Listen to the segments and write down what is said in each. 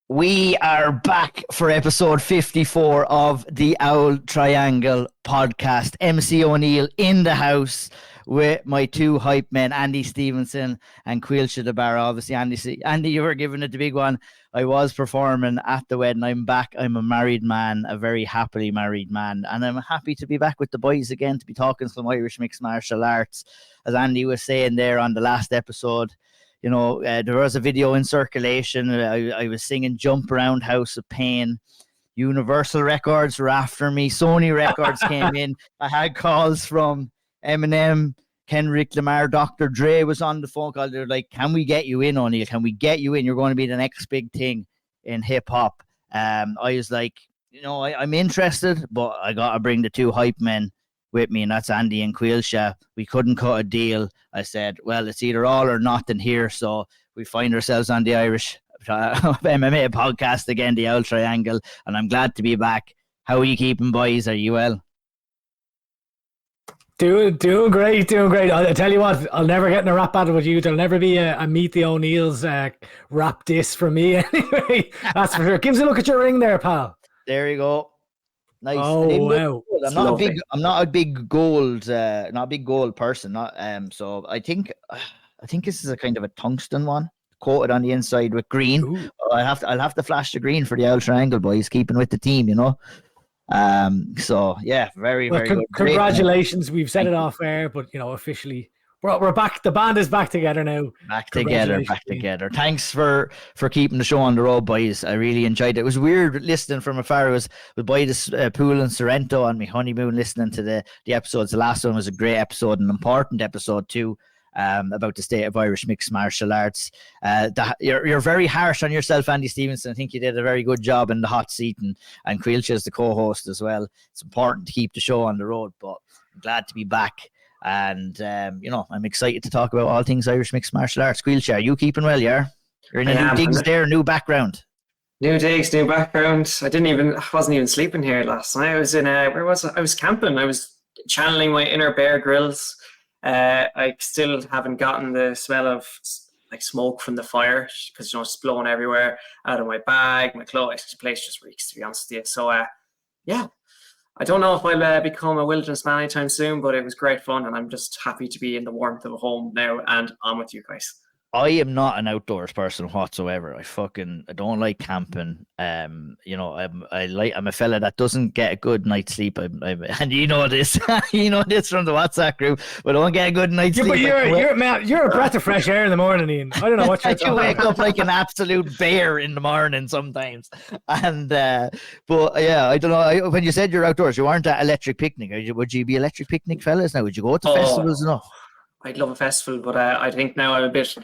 We are back for episode 54 of the Auld Triangle podcast. MC O'Neill in the house with my two hype men, Andy Stevenson and Caoilte the Barra. Obviously, Andy, you were giving it the big one. I was performing at the wedding. I'm back. I'm a married man, a very happily married man, and I'm happy to be back with the boys again to be talking some Irish mixed martial arts. As Andy was saying there on the last episode, you know, there was a video in circulation. I was singing Jump Around House of Pain. Universal Records were after me. Sony Records came in. I had calls from Eminem, Kendrick Lamar, Dr. Dre was on the phone call. They're like, can we get you in, O'Neill? Can we get you in? You're going to be the next big thing in hip-hop. I was like, you know, I'm interested, but I got to bring the two hype men with me, and that's Andy and Caoilte. We couldn't cut a deal. I said, well, it's either all or nothing here. So we find ourselves on the Irish MMA podcast again, the Auld Triangle, and I'm glad to be back. How are you keeping, boys? Are you well? Doing great. I'll tell you what, I'll never get in a rap battle with you. There'll never be a Meet the O'Neills rap diss from me anyway. That's for sure. Give us a look at your ring there, pal. There you go. Nice. Oh wow! I'm not a big gold person. So I think this is a kind of a tungsten one, coated on the inside with green. Ooh. I'll have to flash the green for the Auld Triangle boys, keeping with the team, you know. So yeah, very good. Congratulations. We've set it off air, but you know, officially we're back. The band is back together now. Back together. Thanks for keeping the show on the road, boys. I really enjoyed it. It was weird listening from afar. It was by this pool in Sorrento on my honeymoon, listening to the episodes. The last one was a great episode, an important episode too, about the state of Irish mixed martial arts. You're very harsh on yourself, Andy Stevenson. I think you did a very good job in the hot seat, and Caoilte is the co-host as well. It's important to keep the show on the road, but I'm glad to be back. And, you know, I'm excited to talk about all things Irish mixed martial arts. Caoilte, are you keeping well, yeah? You're in a new digs there, new background. New digs, new background. I wasn't even sleeping here last night. I was in, where was I? I was camping. I was channeling my inner Bear Grylls. I still haven't gotten the smell of like smoke from the fire because, you know, it's blowing everywhere out of my bag, my clothes. The place just reeks, to be honest with you. So, yeah. I don't know if I'll become a wilderness man anytime soon, but it was great fun, and I'm just happy to be in the warmth of a home now and on with you guys. I am not an outdoors person whatsoever. I don't like camping. You know, I'm a fella that doesn't get a good night's sleep. And you know this, you know this from the WhatsApp group. But I don't get a good night's sleep. But you're a breath of fresh air in the morning, Ian. I don't know what you're talking about. You wake up like an absolute bear in the morning sometimes. And but yeah, I don't know. When you said you're outdoors, you aren't at Electric Picnic. Would you be Electric Picnic fellas now? Would you go to festivals? No. I'd love a festival, but I think now I'm a bit,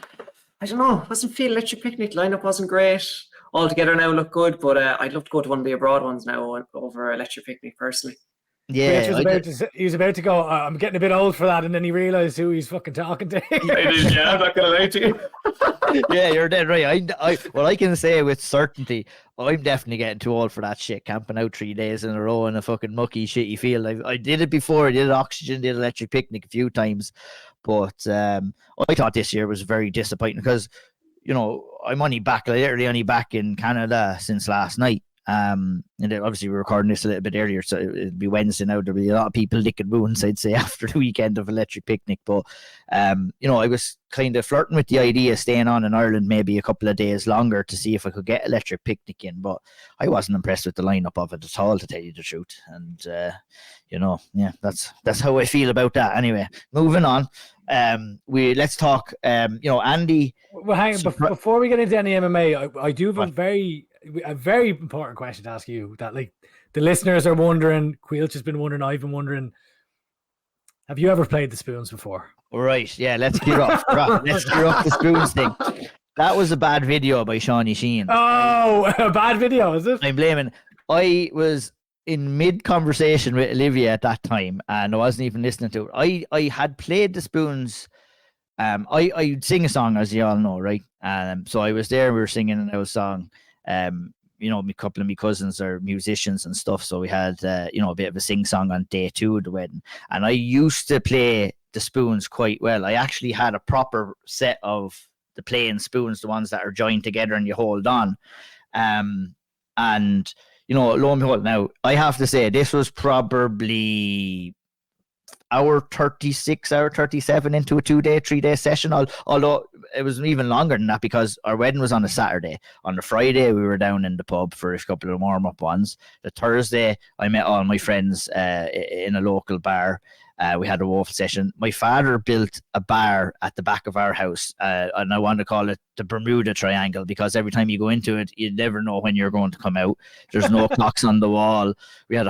I don't know, doesn't feel Electric Picnic lineup wasn't great. All together now look good, but I'd love to go to one of the abroad ones now over Electric Picnic personally. Yeah, he was about to go, I'm getting a bit old for that, and then he realised who he's fucking talking to. I did, yeah, I'm not going to lie to you. Yeah, you're dead right. I can say with certainty, I'm definitely getting too old for that shit, camping out 3 days in a row in a fucking mucky, shitty field. I did it before. I did Oxygen, did Electric Picnic a few times. But I thought this year was very disappointing because, you know, I'm literally only back in Canada since last night. And obviously we're recording this a little bit earlier, so it'll be Wednesday now. There'll be a lot of people licking wounds, I'd say, after the weekend of Electric Picnic. But you know, I was kind of flirting with the idea of staying on in Ireland maybe a couple of days longer to see if I could get Electric Picnic in, but I wasn't impressed with the lineup of it at all, to tell you the truth. And you know, yeah, that's how I feel about that. Anyway, moving on. Let's talk. You know, Andy. Well, hang on, before we get into any MMA, I do have a very important question to ask you that, like, the listeners are wondering, Caoilte has been wondering, I've been wondering, have you ever played the spoons before? All right, yeah, let's gear up. Let's gear up the spoons thing. That was a bad video by Shawnee Sheen. Oh, a bad video, is it? I'm blaming. I was in mid-conversation with Olivia at that time, and I wasn't even listening to it. I had played the spoons. I sing a song, as you all know, right? So I was there, we were singing an old song. You know, a couple of my cousins are musicians and stuff, so we had you know, a bit of a sing song on day 2 of the wedding. And I used to play the spoons quite well. I actually had a proper set of the playing spoons, the ones that are joined together and you hold on. And, you know, lo and behold, now, I have to say, this was probably hour 36, hour 37 into a 2-day, 3-day session, although it was even longer than that because our wedding was on a Saturday. On the Friday, we were down in the pub for a couple of warm-up ones. The Thursday, I met all my friends in a local bar. We had a waffle session. My father built a bar at the back of our house, and I want to call it the Bermuda Triangle because every time you go into it, you never know when you're going to come out. There's no clocks on the wall. We had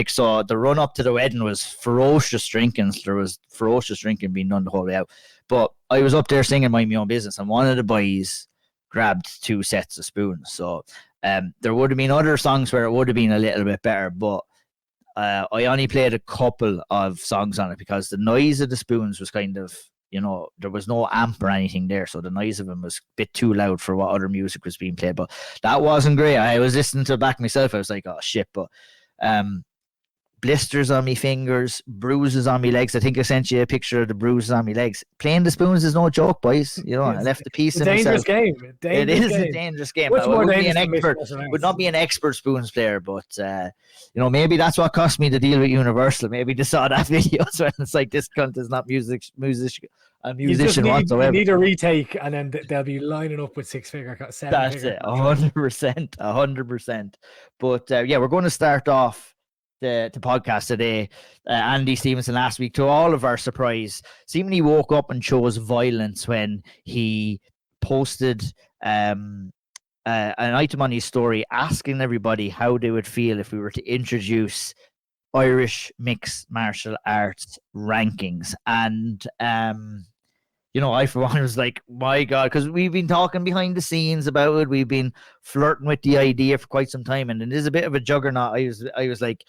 so the run up to the wedding was ferocious drinking. There was ferocious drinking being done the whole way out. But I was up there singing Mind My Own Business, and one of the boys grabbed 2 sets of spoons. So there would have been other songs where it would have been a little bit better, but I only played a couple of songs on it because the noise of the spoons was kind of, you know, there was no amp or anything there. So the noise of them was a bit too loud for what other music was being played. But that wasn't great. I was listening to it back myself. I was like, oh, shit. But blisters on me fingers, bruises on me legs. I think I sent you a picture of the bruises on me legs. Playing the spoons is no joke, boys. You know, I left the piece in dangerous myself. game. It is a dangerous game. Much more I dangerous would not be an expert spoons player, but you know, maybe that's what cost me the deal with Universal. Maybe they saw that video, so it's like, this cunt is not a musician whatsoever. You need a retake, and then they'll be lining up with 7-figure. That's it, 100%. But yeah, we're going to start off the podcast today. Andy Stevenson last week, to all of our surprise, seemingly woke up and chose violence when he posted an item on his story asking everybody how they would feel if we were to introduce Irish mixed martial arts rankings. And you know, I for one was like, my God, because we've been talking behind the scenes about it. We've been flirting with the idea for quite some time, and it is a bit of a juggernaut. I was like,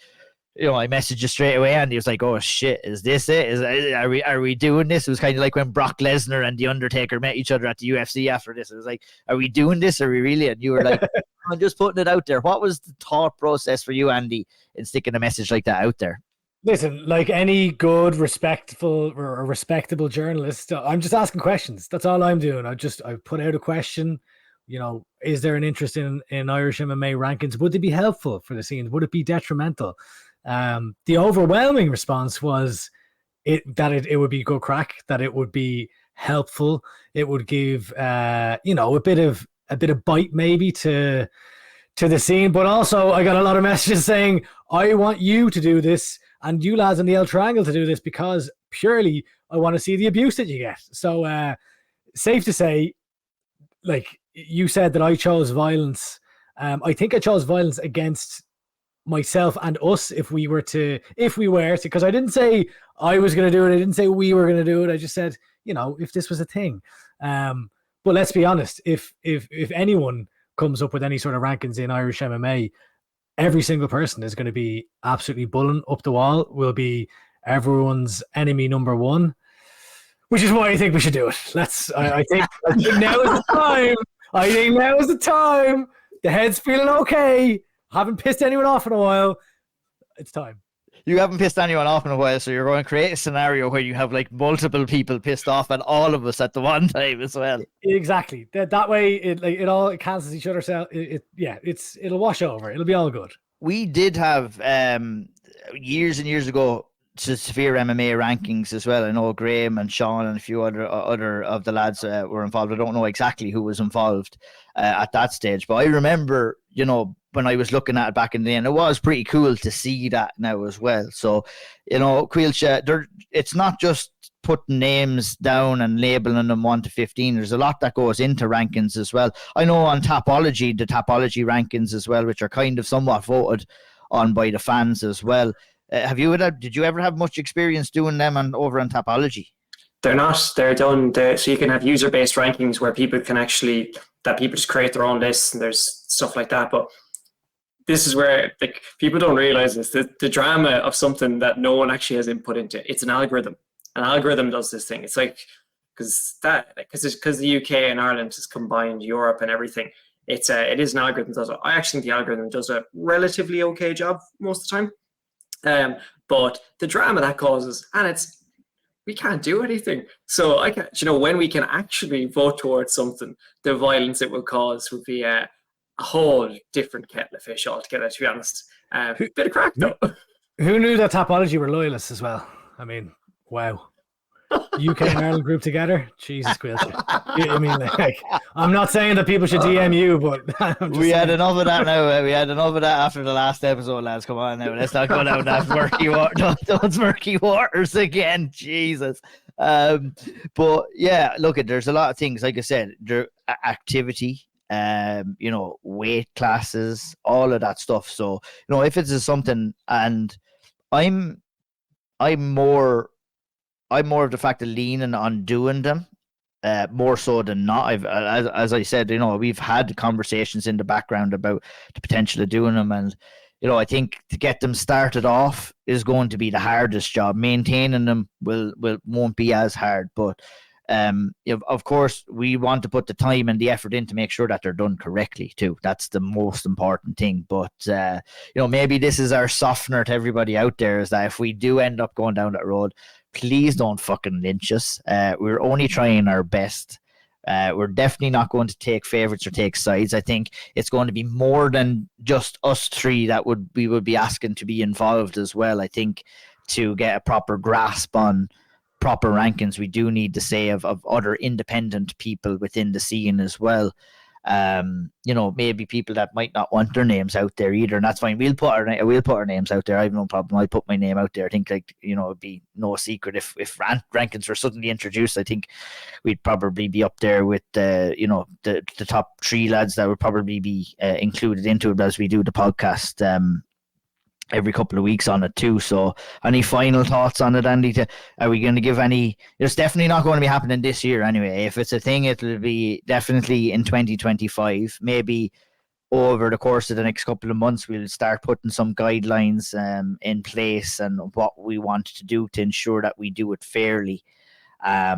you know, I messaged you straight away, and he was like, "Oh shit, is this it? Are we doing this?" It was kind of like when Brock Lesnar and the Undertaker met each other at the UFC after this. It was like, "Are we doing this? Are we really?" And you were like, "I'm just putting it out there." What was the thought process for you, Andy, in sticking a message like that out there? Listen, like any good, respectable journalist, I'm just asking questions. That's all I'm doing. I put out a question. You know, is there an interest in Irish MMA rankings? Would they be helpful for the scene? Would it be detrimental? The overwhelming response was it would be good crack, that it would be helpful. It would give you know, a bit of bite maybe to the scene. But also I got a lot of messages saying, I want you to do this and you lads in the L Triangle to do this because purely I want to see the abuse that you get. So safe to say, like you said, that I chose violence. I think I chose violence against myself and us if we were to, because I didn't say I was going to do it. I didn't say we were going to do it. I just said, you know, if this was a thing. But let's be honest, if anyone comes up with any sort of rankings in Irish MMA, every single person is going to be absolutely bulling up the wall, will be everyone's enemy number one, which is why I think we should do it. I think now is the time. I think now is the time. The head's feeling okay. Haven't pissed anyone off in a while. It's time. You haven't pissed anyone off in a while, so you're going to create a scenario where you have like multiple people pissed off at all of us at the one time as well. Exactly. That way, it all cancels each other out. It'll wash over. It'll be all good. We did have years and years ago to SevereMMA rankings as well. I know Graham and Sean and a few other of the lads were involved. I don't know exactly who was involved at that stage, but I remember, you know, when I was looking at it back in the day, and it was pretty cool to see that now as well. So, you know, Caoilte, it's not just putting names down and labeling them 1 to 15. There's a lot that goes into rankings as well. I know on Tapology, the Tapology rankings as well, which are kind of somewhat voted on by the fans as well. Did you ever have much experience doing them over on Tapology? They're not. They're done. So you can have user-based rankings where people just create their own lists, and there's stuff like that. But this is where people don't realize this. The drama of something that no one actually has input into. It's an algorithm. An algorithm does this thing. It's like because the UK and Ireland has combined Europe and everything. It is an algorithm that does it. I actually think the algorithm does a relatively okay job most of the time. But the drama that causes, and we can't do anything. So I can't, when we can actually vote towards something, the violence it will cause would be a whole different kettle of fish altogether, to be honest. Bit of crack though. Who knew that Topology were loyalists as well? I mean, wow. UK and Ireland group together? Jesus, Caoilte. I mean, like, I'm not saying that people should DM you, but we had enough of that now. We had enough of that after the last episode, lads. Come on now. Let's not go down that murky water. Those murky waters again. Jesus. But yeah, look, there's a lot of things. Like I said, there activity, weight classes, all of that stuff. So, if it's something, and I'm more of the fact of leaning on doing them, more so than not. As I said, we've had conversations in the background about the potential of doing them, and I think to get them started off is going to be the hardest job. Maintaining them won't be as hard, but of course we want to put the time and the effort in to make sure that they're done correctly too. That's the most important thing. But maybe this is our softener to everybody out there, is that if we do end up going down that road, please don't fucking lynch us. We're only trying our best. We're definitely not going to take favorites or take sides. I think it's going to be more than just us three that we would be asking to be involved as well. I think to get a proper grasp on proper rankings, we do need to say of other independent people within the scene as well. Maybe people that might not want their names out there either, and that's fine. We'll put our names out there. I have no problem. I'll put my name out there. I think it'd be no secret if rankings were suddenly introduced. I think we'd probably be up there with the top 3 lads that would probably be included into it as we do the podcast every couple of weeks on it too. So any final thoughts on it, Andy? Are we going to give any? It's definitely not going to be happening this year anyway. If it's a thing, it'll be definitely in 2025. Maybe over the course of the next couple of months, we'll start putting some guidelines in place and what we want to do to ensure that we do it fairly. It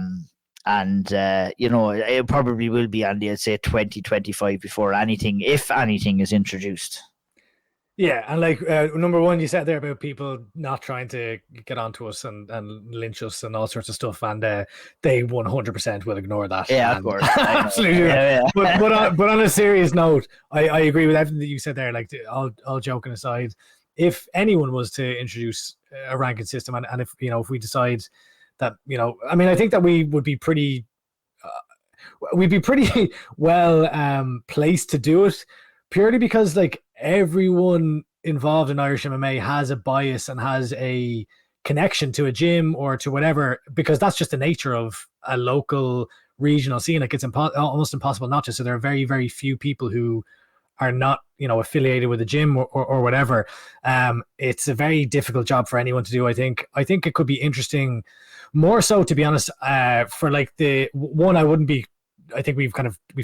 probably will be, Andy, I'd say 2025 before anything, if anything, is introduced. Yeah, and like number one, you said there about people not trying to get onto us and lynch us and all sorts of stuff, and they 100% will ignore that. Yeah, of course, absolutely. Yeah. But on a serious note, I agree with everything that you said there. Like, all joking aside, if anyone was to introduce a ranking system, and if if we decide that I think that we would be pretty, we'd be pretty well placed to do it, purely because like everyone involved in Irish MMA has a bias and has a connection to a gym or to whatever, because that's just the nature of a local regional scene. Like, it's almost impossible not to. So there are very, very few people who are not, affiliated with a gym or whatever. It's a very difficult job for anyone to do. I think it could be interesting, more so, to be honest, for like the one, I think we've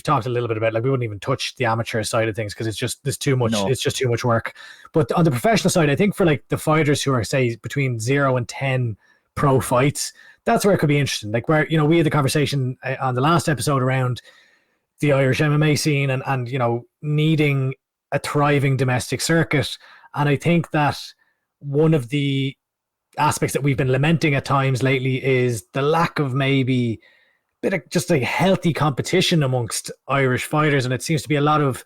talked a little bit about, like, we wouldn't even touch the amateur side of things because there's too much. No. It's just too much work. But on the professional side, I think for like the fighters who are, say, between 0 and 10 pro fights, that's where it could be interesting. Like, where we had the conversation on the last episode around the Irish MMA scene and needing a thriving domestic circuit. And I think that one of the aspects that we've been lamenting at times lately is the lack of maybe bit of just like healthy competition amongst Irish fighters, and it seems to be a lot of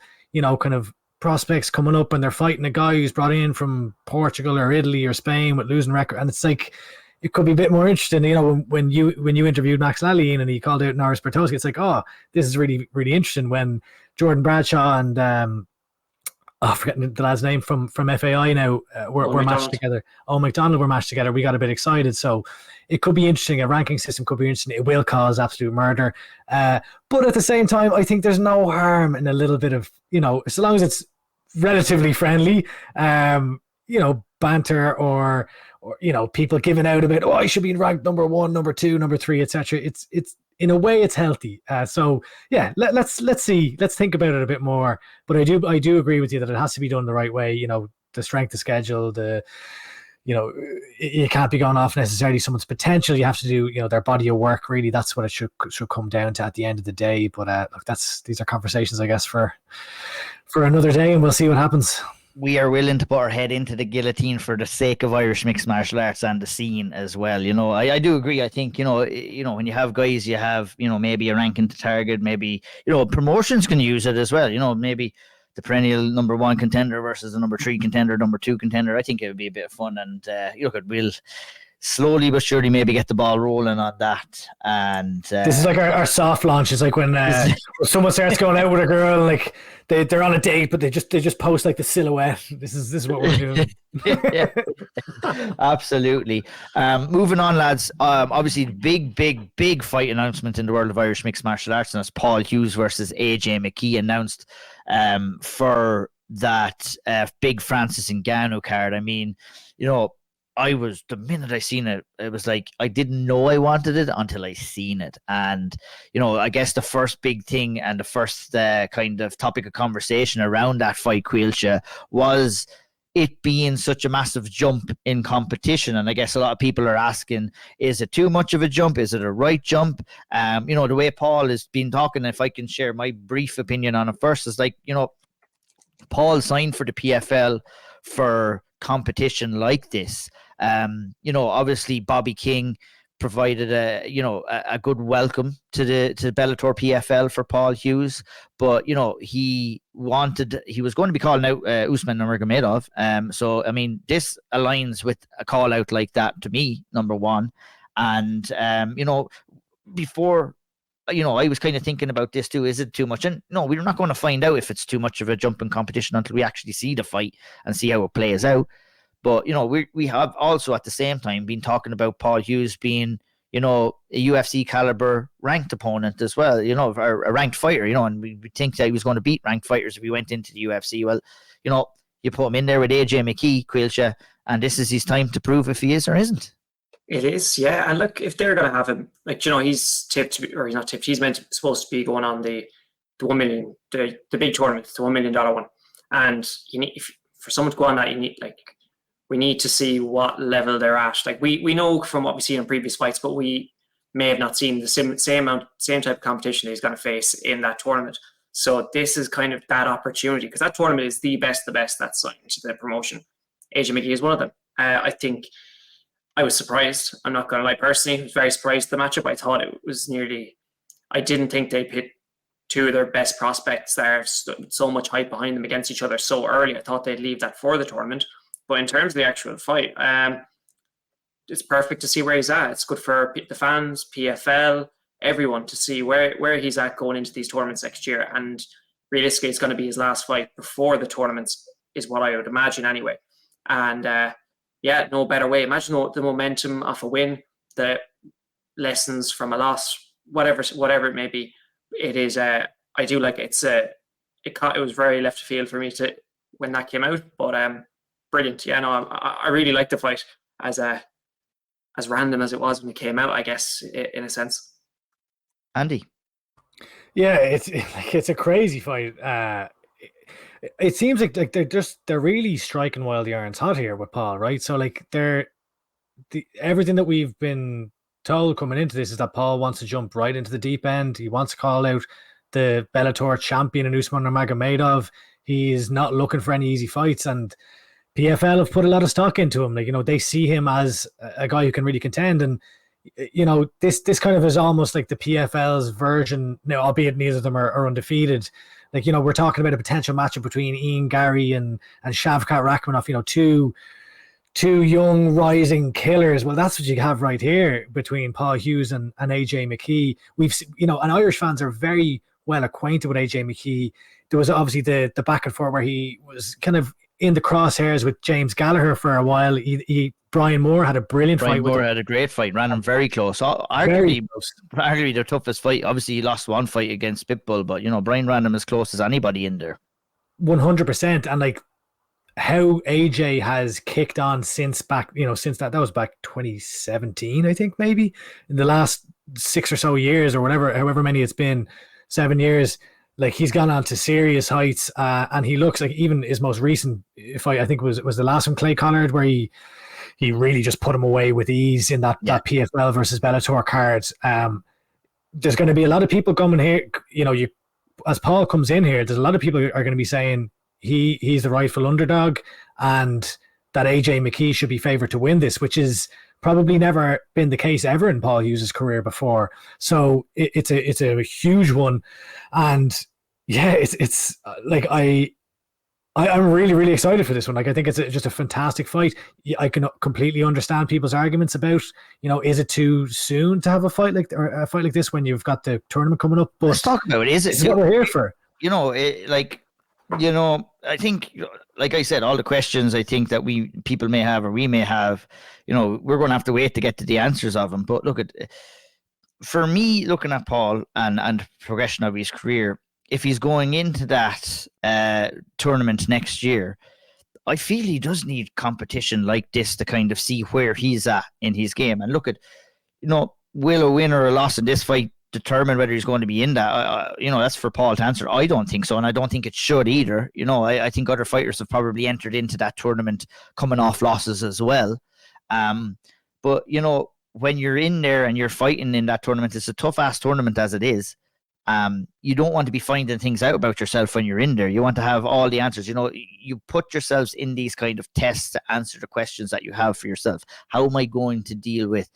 kind of prospects coming up and they're fighting a guy who's brought in from Portugal or Italy or Spain with losing record, and it's like it could be a bit more interesting. When you interviewed Max Lally and he called out Norris Bertowski, it's like, oh, this is really, really interesting. When Jordan Bradshaw and I'm forgetting the lad's name from FAI now were matched together. McDonald were matched together. We got a bit excited. So it could be interesting. A ranking system could be interesting. It will cause absolute murder. But at the same time, I think there's no harm in a little bit of, as long as it's relatively friendly, banter or people giving out about, I should be ranked number 1, number 2, number 3, etc. It's in a way it's healthy. So yeah, let's see. Let's think about it a bit more. But I do agree with you that it has to be done the right way. The strength of schedule, you can't be going off necessarily someone's potential. You have to do, their body of work. Really, that's what it should come down to at the end of the day. But look, these are conversations, I guess, for another day, and we'll see what happens. We are willing to put our head into the guillotine for the sake of Irish mixed martial arts and the scene as well. I do agree. I think, when you have guys, you have, maybe a ranking to target, maybe, promotions can use it as well. Maybe the perennial number 1 contender versus the number 3 contender, number 2 contender. I think it would be a bit of fun, and look, we'll slowly but surely maybe get the ball rolling on that. And this is like our soft launch. It's like when someone starts going out with a girl, like they're on a date, but they just post like the silhouette. This is what we're doing. Yeah, absolutely. Moving on, lads. Obviously, big fight announcement in the world of Irish mixed martial arts, and that's Paul Hughes versus AJ McKee announced for that big Francis Ngannou card. I mean, the minute I seen it, it was like I didn't know I wanted it until I seen it. And, I guess the first big thing and the first kind of topic of conversation around that fight, Caoilte, was it being such a massive jump in competition. And I guess a lot of people are asking, is it too much of a jump? Is it a right jump? The way Paul has been talking, if I can share my brief opinion on it first, is like, Paul signed for the PFL for competition like this. Obviously Bobby King provided a good welcome to the Bellator PFL for Paul Hughes, but he was going to be calling out Usman Nurmagomedov. So I mean, this aligns with a call out like that to me, number one. And before, I was kind of thinking about this too. Is it too much? And no, we're not going to find out if it's too much of a jump in competition until we actually see the fight and see how it plays out. But, we have also at the same time been talking about Paul Hughes being, a UFC caliber ranked opponent as well, a ranked fighter, and we think that he was going to beat ranked fighters if he went into the UFC. Well, you put him in there with AJ McKee, Caoilte, and this is his time to prove if he is or isn't. It is, yeah. And look, if they're going to have him, he's tipped, or he's not tipped, he's supposed to be going on the 1 million, the big tournament, the $1 million one. And you need, for someone to go on that, you need, we need to see what level they're at. We know from what we've seen in previous fights, but we may have not seen the same type of competition that he's going to face in that tournament. So this is kind of that opportunity, because that tournament is the best that's signed to the promotion. AJ McKee is one of them. I think I was surprised. I'm not going to lie, personally. I was very surprised at the matchup. I thought it was I didn't think they pit two of their best prospects that have so much hype behind them against each other so early. I thought they'd leave that for the tournament. But in terms of the actual fight, it's perfect to see where he's at. It's good for the fans, PFL, everyone to see where he's at going into these tournaments next year. And realistically, it's going to be his last fight before the tournaments, is what I would imagine anyway. And no better way. Imagine the momentum of a win, the lessons from a loss, whatever it may be. It is. I do like it. It was very left field for me when that came out, but brilliant. Yeah, no, I really like the fight as random as it was when it came out, I guess, in a sense. Andy. Yeah, it's a crazy fight. It seems like they're really striking while the iron's hot here with Paul, right? So everything that we've been told coming into this is that Paul wants to jump right into the deep end. He wants to call out the Bellator champion in Usman Nurmagomedov. He's not looking for any easy fights, and PFL have put a lot of stock into him. They see him as a guy who can really contend, and this kind of is almost like the PFL's version. Now, albeit neither of them are undefeated. We're talking about a potential matchup between Ian Gary and Shavkat Rakhmonov. Two young rising killers. Well, that's what you have right here between Paul Hughes and AJ McKee. And Irish fans are very well acquainted with AJ McKee. There was obviously the back and forth where he was kind of in the crosshairs with James Gallagher for a while. Brian Moore had a brilliant fight. Brian Moore had a great fight, ran him very close. Arguably their toughest fight. Obviously, he lost one fight against Pitbull, but Brian ran him as close as anybody in there. 100%, and how AJ has kicked on since that was back 2017, I think, maybe in the last 6 or so years or whatever, however many it's been, 7 years. He's gone on to serious heights, and he looks like even his most recent fight, I think was the last one, Clay Collard, where he really just put him away with ease in that PFL versus Bellator card. There's going to be a lot of people coming here. As Paul comes in here, there's a lot of people are going to be saying he's the rightful underdog, and that AJ McKee should be favored to win this, which is probably never been the case ever in Paul Hughes' career before. So it's a huge one, and yeah, it's I'm really, really excited for this one. Like, I think it's just a fantastic fight. I can completely understand people's arguments about, is it too soon to have a fight like this when you've got the tournament coming up? But let's talk about it. Is it? This is what we're here for. I think, like I said, all the questions I think that people may have, or we may have, we're going to have to wait to get to the answers of them. But for me, looking at Paul and progression of his career, if he's going into that tournament next year, I feel he does need competition like this to kind of see where he's at in his game. And will a win or a loss in this fight determine whether he's going to be in that? That's for Paul to answer. I don't think so, and I don't think it should either. I think other fighters have probably entered into that tournament coming off losses as well. But when you're in there and you're fighting in that tournament, it's a tough-ass tournament as it is. You don't want to be finding things out about yourself when you're in there. You want to have all the answers. You put yourselves in these kind of tests to answer the questions that you have for yourself. How am I going to deal with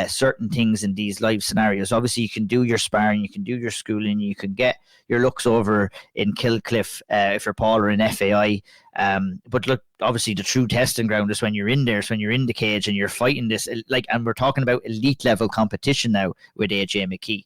certain things in these live scenarios? Obviously, you can do your sparring, you can do your schooling, you can get your looks over in Killcliff if you're Paul, or in FAI. But look, obviously the true testing ground is when you're in there. It's when you're in the cage and you're fighting this, and we're talking about elite level competition now with AJ McKee.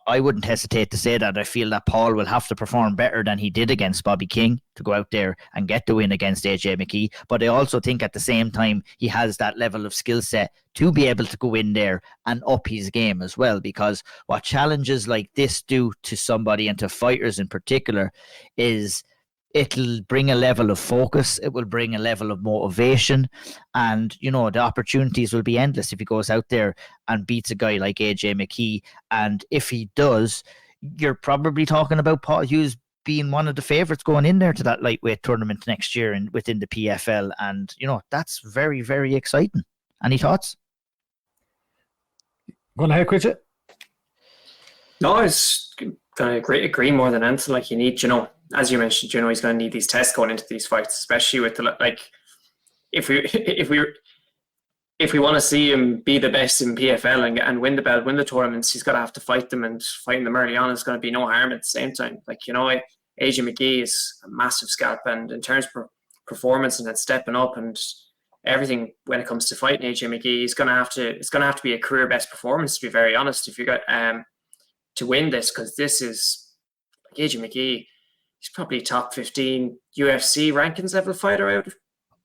I wouldn't hesitate to say that I feel that Paul will have to perform better than he did against Bobby King to go out there and get the win against AJ McKee. But I also think at the same time, he has that level of skill set to be able to go in there and up his game as well. Because what challenges like this do to somebody, and to fighters in particular, is it'll bring a level of focus. It will bring a level of motivation, and the opportunities will be endless if he goes out there and beats a guy like AJ McKee. And if he does, you're probably talking about Paul Hughes being one of the favourites going in there to that lightweight tournament next year and within the PFL. And that's very, very exciting. Any thoughts? Going ahead, Quitch? No, I was going to agree more than anything. Like, you need, as you mentioned, he's going to need these tests going into these fights, especially with if we want to see him be the best in PFL and win the belt, win the tournaments, he's got to have to fight them, and fighting them early on is going to be no harm at the same time. AJ McKee is a massive scalp, and in terms of performance and then stepping up and everything when it comes to fighting AJ McKee, it's going to have to be a career best performance, to be very honest, if you got to win this, because this is AJ McKee. He's probably top 15 UFC rankings level fighter out.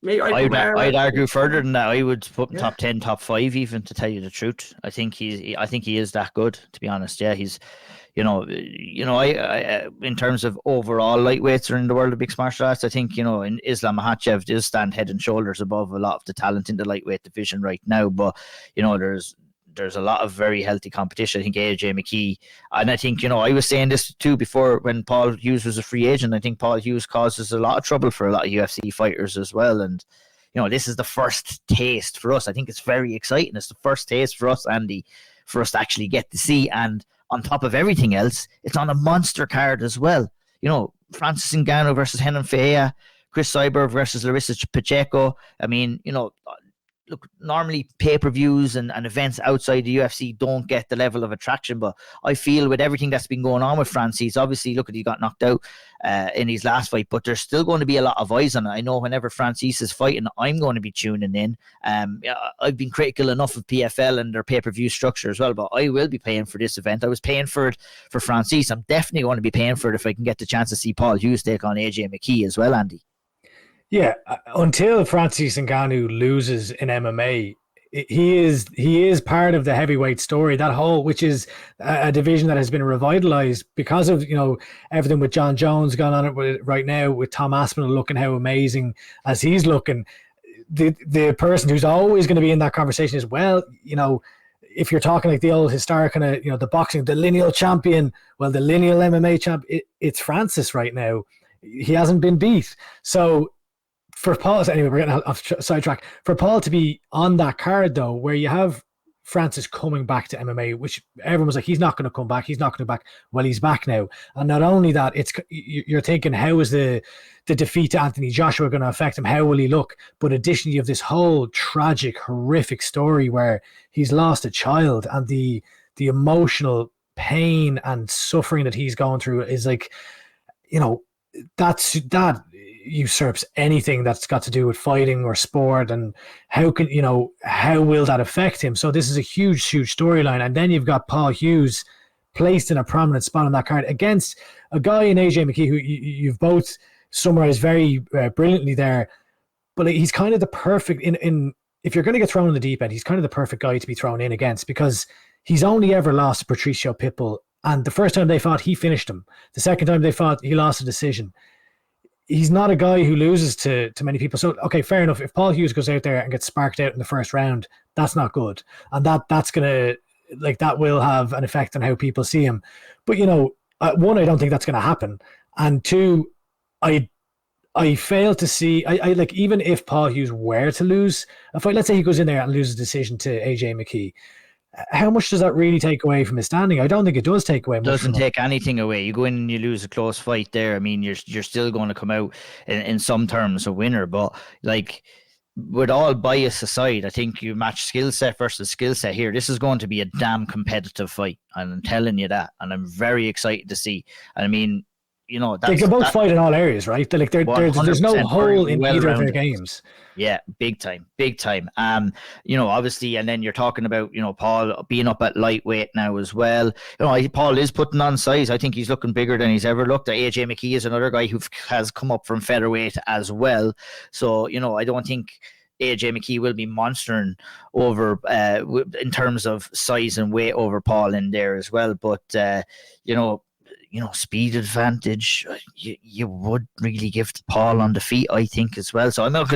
Maybe I'd argue further than that. I would put him top 10, top 5, even, to tell you the truth. I think he is that good, to be honest. Yeah, he's, I in terms of overall lightweights or in the world of mixed martial arts, I think, in Islam Makhachev does stand head and shoulders above a lot of the talent in the lightweight division right now. But, there's a lot of very healthy competition. I think AJ McKee, and I think, I was saying this too before when Paul Hughes was a free agent, I think Paul Hughes causes a lot of trouble for a lot of UFC fighters as well. And, this is the first taste for us. I think it's very exciting. It's the first taste for us, Andy, for us to actually get to see. And on top of everything else, it's on a monster card as well. Francis Ngannou versus Renan Ferreira, Chris Cyborg versus Larissa Pacheco. I mean, look, normally pay-per-views and events outside the UFC don't get the level of attraction, but I feel with everything that's been going on with Francis, obviously, look, he got knocked out in his last fight, but there's still going to be a lot of eyes on it. I know whenever Francis is fighting, I'm going to be tuning in. I've been critical enough of PFL and their pay-per-view structure as well, but I will be paying for this event. I was paying for it for Francis. I'm definitely going to be paying for it if I can get the chance to see Paul Hughes take on AJ McKee as well, Andy. Yeah, until Francis Ngannou loses in MMA, he is part of the heavyweight story, that whole, which is a division that has been revitalized because of everything with John Jones going on it right now, with Tom Aspinall looking how amazing as he's looking. The person who's always going to be in that conversation is, well, if you're talking like the old historic kind of the boxing, the lineal champion, well, the lineal MMA champ, it's Francis right now. He hasn't been beat, so. For Paul, anyway, we're getting off sidetrack. For Paul to be on that card, though, where you have Francis coming back to MMA, which everyone was like, he's not going to come back. He's not going to come back. Well, he's back now. And not only that, you're thinking, how is the defeat to Anthony Joshua going to affect him? How will he look? But additionally, you have this whole tragic, horrific story where he's lost a child, and the emotional pain and suffering that he's going through is like, that usurps anything that's got to do with fighting or sport, and how will that affect him? So this is a huge storyline. And then you've got Paul Hughes placed in a prominent spot on that card against a guy in AJ McKee who you've both summarized very brilliantly there. But he's kind of the perfect in if you're going to get thrown in the deep end, he's kind of the perfect guy to be thrown in against, because he's only ever lost to Patricio Pitbull, and the first time they fought, he finished him. The second time they fought, he lost a decision. He's not a guy who loses to many people. So, okay, fair enough. If Paul Hughes goes out there and gets sparked out in the first round, that's not good. And that's going to, that will have an effect on how people see him. But, one, I don't think that's going to happen. And two, I fail to see, even if Paul Hughes were to lose a fight, let's say he goes in there and loses a decision to AJ McKee, how much does that really take away from his standing? I don't think it does take away much. It doesn't take anything away. You go in and you lose a close fight there. I mean, you're still going to come out in some terms a winner. But with all bias aside, I think you match skill set versus skill set here. This is going to be a damn competitive fight. And I'm telling you that. And I'm very excited to see. And I mean, they can both fight in all areas, right? There's no hole in either of their games. Yeah, big time. Obviously, and then you're talking about, Paul being up at lightweight now as well. Paul is putting on size. I think he's looking bigger than he's ever looked. AJ McKee is another guy who has come up from featherweight as well. So, I don't think AJ McKee will be monstering over in terms of size and weight over Paul in there as well. But, speed advantage, you would really give to Paul on the feet, I think, as well. So I'm not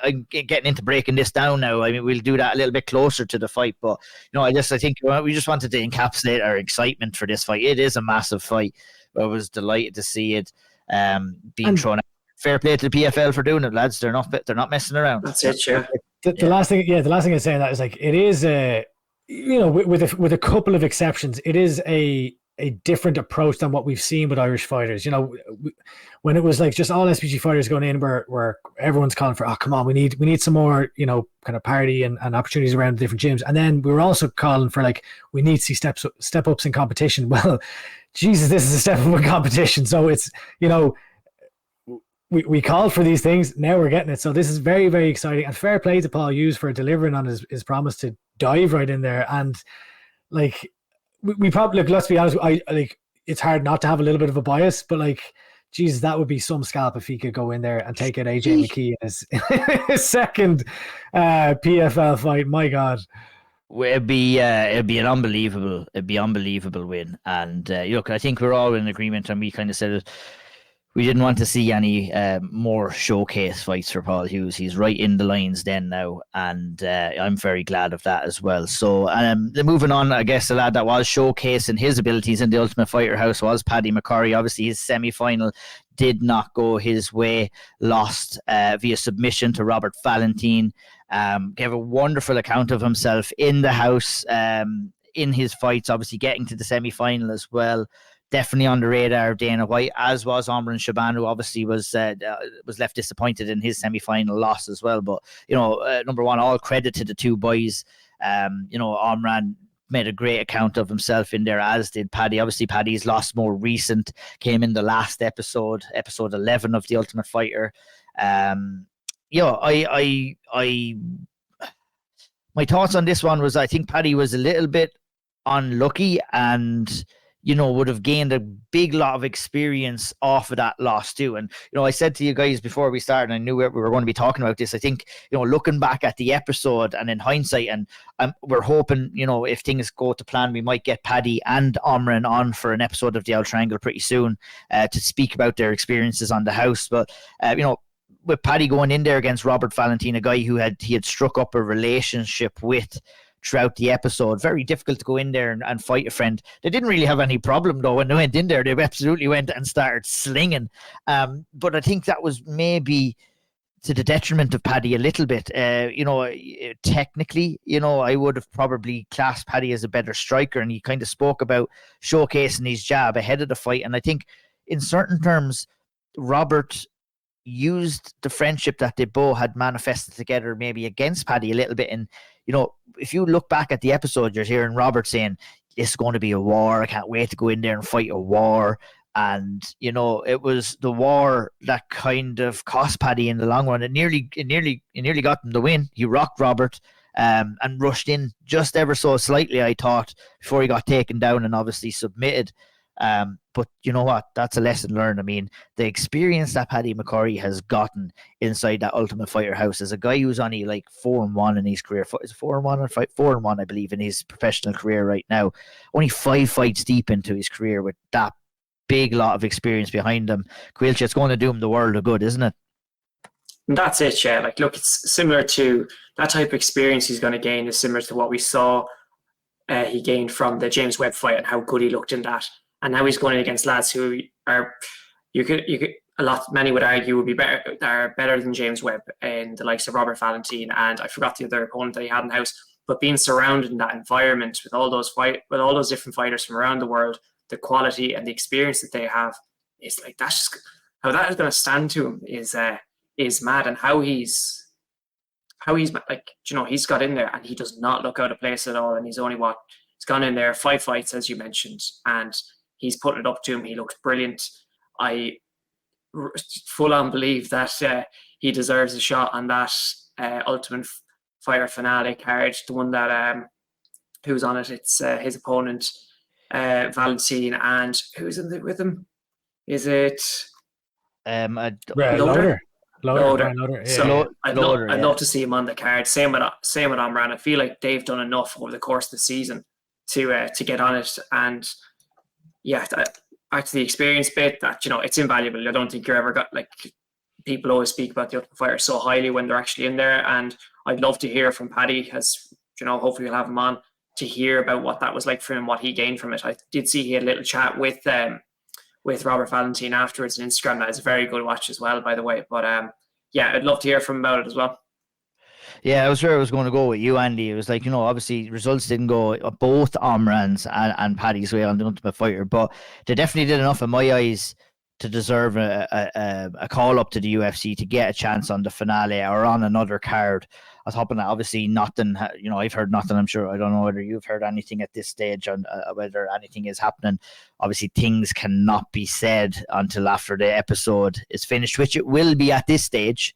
I'm getting into breaking this down now. I mean, we'll do that a little bit closer to the fight. But, I think we just wanted to encapsulate our excitement for this fight. It is a massive fight. I was delighted to see it being thrown out. Fair play to the PFL for doing it, lads. They're not messing around. That's it, yeah. The last thing I'm saying that is it is with a couple of exceptions, it is a different approach than what we've seen with Irish fighters. When it was just all SPG fighters going in where everyone's calling for, come on, we need some more, kind of party and opportunities around the different gyms. And then we were also calling for we need to see step ups in competition. Well, Jesus, this is a step up in competition. So it's, we called for these things. Now we're getting it. So this is very, very exciting, and fair play to Paul Hughes for delivering on his promise to dive right in there. And we probably, let's be honest, it's hard not to have a little bit of a bias, but Jesus, that would be some scalp if he could go in there and take out AJ McKee in his second PFL fight. My God. It'd be an unbelievable win. And look, I think we're all in agreement, and we kind of said it. We didn't want to see any more showcase fights for Paul Hughes. He's right in the lines then now, and I'm very glad of that as well. So moving on, I guess the lad that was showcasing his abilities in the Ultimate Fighter house was Paddy McCorry. Obviously, his semi-final did not go his way, lost via submission to Robert Valentine. Gave a wonderful account of himself in the house, in his fights, obviously getting to the semi-final as well. Definitely on the radar of Dana White, as was Omran Chaaban, who obviously was left disappointed in his semi-final loss as well. But number one, all credit to the two boys. Omran made a great account of himself in there, as did Paddy. Obviously, Paddy's loss more recent came in the last episode 11 of the Ultimate Fighter. My thoughts on this one was, I think Paddy was a little bit unlucky and would have gained a big lot of experience off of that loss too. And, I said to you guys before we started, I knew we were going to be talking about this. I think, looking back at the episode and in hindsight, and we're hoping, if things go to plan, we might get Paddy and Omran on for an episode of the Auld Triangle pretty soon to speak about their experiences on the house. But, with Paddy going in there against Robert Valentine, a guy who he had struck up a relationship with throughout the episode. Very difficult to go in there and fight a friend. They didn't really have any problem though when they went in there. They absolutely went and started slinging. But I think that was maybe to the detriment of Paddy a little bit. Technically, I would have probably classed Paddy as a better striker, and he kind of spoke about showcasing his jab ahead of the fight. And I think in certain terms, Robert used the friendship that they both had manifested together maybe against Paddy a little bit. And if you look back at the episode, you're hearing Robert saying, "This is going to be a war. I can't wait to go in there and fight a war." And, you know, it was the war that kind of cost Paddy in the long run. It nearly got him the win. He rocked Robert and rushed in just ever so slightly, I thought, before he got taken down and obviously submitted. But you know what? That's a lesson learned. I mean, the experience that Paddy McCorry has gotten inside that Ultimate Fighter house as a guy who's only like 4-1 in his career. Is it 4-1 or 4-1, I believe, in his professional career right now. Only 5 fights deep into his career with that big lot of experience behind him. Caoilte, it's going to do him the world of good, isn't it? And that's it, yeah. Like, look, it's similar to that type of experience he's going to gain is similar to what we saw he gained from the James Webb fight and how good he looked in that. And now he's going against lads who are, many would argue would be better, are better than James Webb, and the likes of Robert Valentine, and I forgot the other opponent that he had in the house. But being surrounded in that environment with all those different fighters from around the world, the quality and the experience that they have is like, that's just how that is going to stand to him is mad. And how he's like, you know, he's got in there and he does not look out of place at all. And he's gone in there 5 fights, as you mentioned, and he's put it up to him. He looks brilliant. I full on believe that he deserves a shot on that Ultimate Fighter finale card, the one that who's on it. It's his opponent, Valentine, and who's in it with him? Is it Loader? Loader. Yeah. So I'd love to see him on the card. Same with Omran. I feel like they've done enough over the course of the season to get on it. And yeah, back to the experience bit, that, you know, it's invaluable. I don't think you're ever got, like, people always speak about the Ultimate Fighter so highly when they're actually in there. And I'd love to hear from Paddy, as you know, hopefully we'll have him on to hear about what that was like for him, what he gained from it. I did see he had a little chat with Robert Valentine afterwards on Instagram. That is a very good watch as well, by the way. But yeah, I'd love to hear from him about it as well. Yeah, I was sure I was going to go with you, Andy. It was like, you know, obviously results didn't go both Omran's and Paddy's way on the Ultimate Fighter, but they definitely did enough in my eyes to deserve a call up to the UFC to get a chance on the finale or on another card. I was hoping that obviously nothing, you know, I've heard nothing. I'm sure, I don't know whether you've heard anything at this stage on whether anything is happening. Obviously, things cannot be said until after the episode is finished, which it will be at this stage.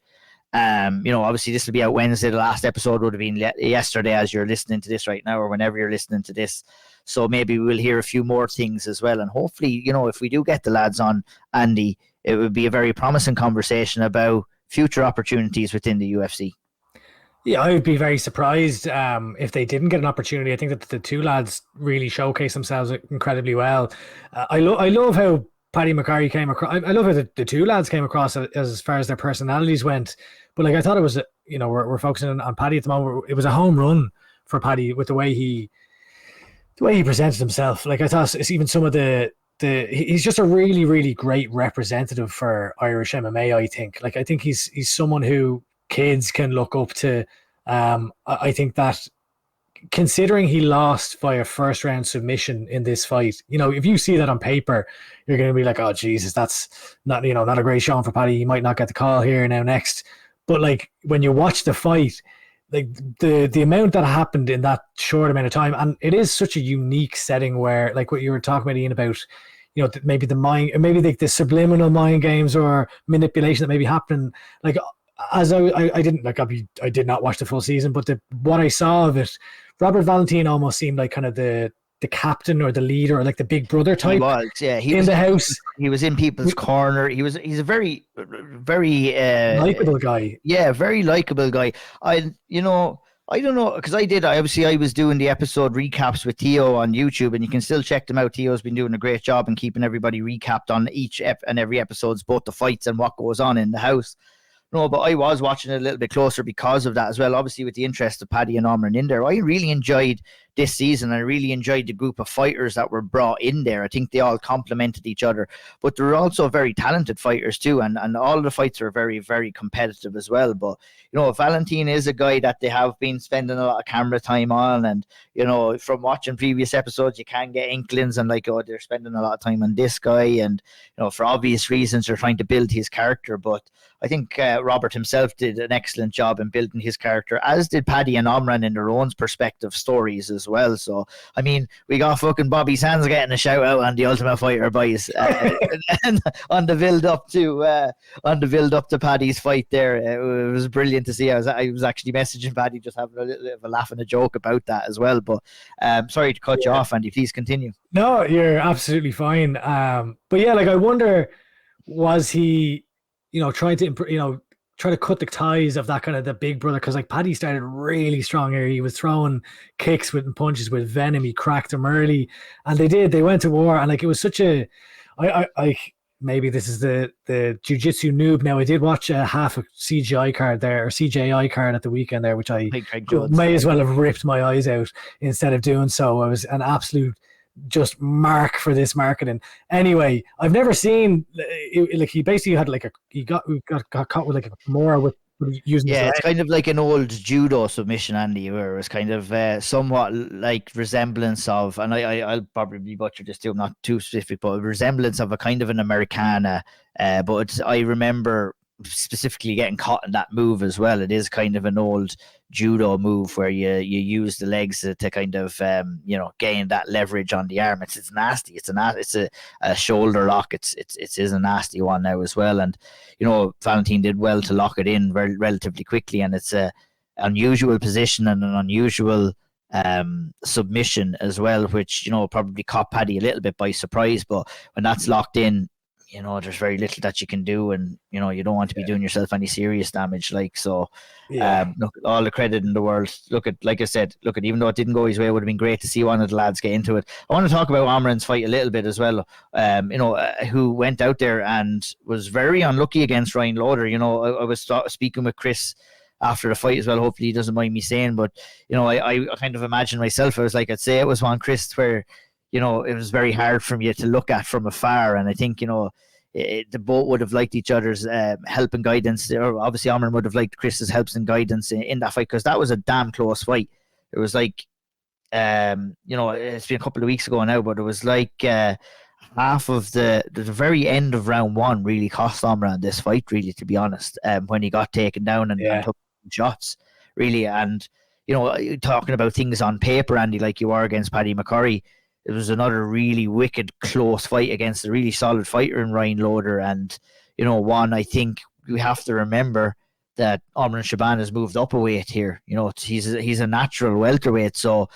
You know, obviously this will be out Wednesday. The last episode would have been yesterday as you're listening to this right now, or whenever you're listening to this. So maybe we'll hear a few more things as well. And hopefully, you know, if we do get the lads on, Andy, it would be a very promising conversation about future opportunities within the UFC. Yeah, I would be very surprised if they didn't get an opportunity. I think that the two lads really showcased themselves incredibly well. I love how Paddy McCarry came across. I love how the two lads came across as far as their personalities went. But like, I thought it was, you know, we're focusing on Paddy at the moment. It was a home run for Paddy with the way he presented himself. Like, I thought it's even some of he's just a really, really great representative for Irish MMA, I think. Like, I think he's someone who kids can look up to. I think that, considering he lost by a first round submission in this fight, you know, if you see that on paper, you're going to be like, oh Jesus, that's not, you know, not a great showing for Paddy. He might not get the call here now next. But like, when you watch the fight, like the amount that happened in that short amount of time, and it is such a unique setting where, like what you were talking about, Ian, about, you know, maybe the mind, maybe the subliminal mind games or manipulation that may be happening. Like, as I did not watch the full season, but what I saw of it, Robert Valentine almost seemed like kind of the captain or the leader or like the big brother type. He was in the house. He was in people's corner. He's a very, very likable guy. Yeah, very likable guy. I don't know, because I was doing the episode recaps with Theo on YouTube, and you can still check them out. Theo's been doing a great job in keeping everybody recapped on each and every episodes, both the fights and what goes on in the house. No, but I was watching it a little bit closer because of that as well. Obviously, with the interest of Paddy and Omran in there, I really enjoyed this season. I really enjoyed the group of fighters that were brought in there. I think they all complemented each other, but there were also very talented fighters too, and all of the fights are very, very competitive as well. But you know, Valentine is a guy that they have been spending a lot of camera time on, and you know, from watching previous episodes, you can get inklings and like, oh, they're spending a lot of time on this guy, and you know, for obvious reasons, they're trying to build his character. But I think Robert himself did an excellent job in building his character, as did Paddy and Omran in their own perspective stories as as well. So, I mean, we got fucking Bobby Sands getting a shout out on the Ultimate Fighter boys and on the build up to Paddy's fight there. It was brilliant to see. I was actually messaging Paddy, just having a little bit of a laugh and a joke about that as well. But sorry to cut you off, Andy. Please continue. No, you're absolutely fine. But yeah, like I wonder, was he, trying to try to cut the ties of that kind of the big brother, because like Paddy started really strong here. He was throwing kicks and punches with venom. He cracked him early, and they went to war. And like it was such a, I maybe this is the jiu-jitsu noob. Now I did watch a half a CGI card there, or CJI card at the weekend there, which I may as well have ripped my eyes out instead of doing so. I was an absolute just mark for this marketing. Anyway, I've never seen like he basically had like he got caught with like a Kimura with using his it's kind of like an old judo submission, Andy, where it was kind of somewhat like resemblance of, and I'll probably butcher this too, I'm not too specific, but a resemblance of a kind of an Americana, but I remember specifically getting caught in that move as well. It is kind of an old judo move where you use the legs to kind of gain that leverage on the arm. It's nasty. It's a shoulder lock. It is a nasty one now as well. And Valentin did well to lock it in relatively quickly, and it's a unusual position and an unusual submission as well, which probably caught Paddy a little bit by surprise. But when that's locked in, there's very little that you can do, and you don't want to be doing yourself any serious damage. Look, all the credit in the world. Like I said, even though it didn't go his way, it would have been great to see one of the lads get into it. I want to talk about Omran's fight a little bit as well. Who went out there and was very unlucky against Ryan Lauder. I was speaking with Chris after the fight as well. Hopefully he doesn't mind me saying, but I kind of imagine myself. I was like, I'd say it was one, Chris, where it was very hard for me to look at from afar. And I think, the both would have liked each other's help and guidance. Or obviously, Omran would have liked Chris's helps and guidance in that fight, because that was a damn close fight. It was like, it's been a couple of weeks ago now, but it was like half of the very end of round one really cost Omran this fight, really, to be honest, when he got taken down and took shots, really. And, talking about things on paper, Andy, like you are against Paddy McCorry, it was another really wicked close fight against a really solid fighter in Ryan Lauder. And, I think we have to remember that Omran Chaaban has moved up a weight here. He's a natural welterweight. So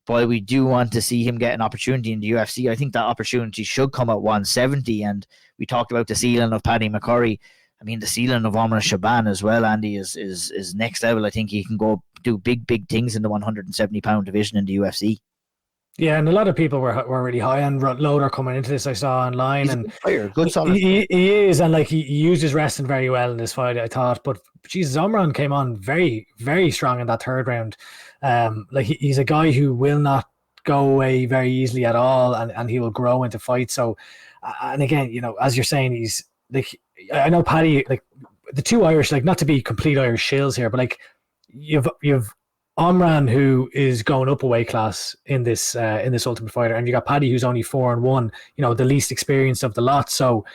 while we do want to see him get an opportunity in the UFC, I think that opportunity should come at 170. And we talked about the ceiling of Paddy McCorry. I mean, the ceiling of Omran Chaaban as well, Andy, is next level. I think he can go do big things in the 170-pound division in the UFC. Yeah, and a lot of people were really high on Lauder coming into this. I saw online, he's and a good solid. He is, and like he used his wrestling very well in this fight, I thought. But Jesus, Omran came on very, very strong in that third round. He's a guy who will not go away very easily at all, and he will grow into fights. So, and again, as you're saying, he's like, I know Paddy, like the two Irish, like not to be complete Irish shills here, but like you've Omran, who is going up a weight class in this Ultimate Fighter, and you got Paddy, who's only 4-1, the least experienced of the lot. So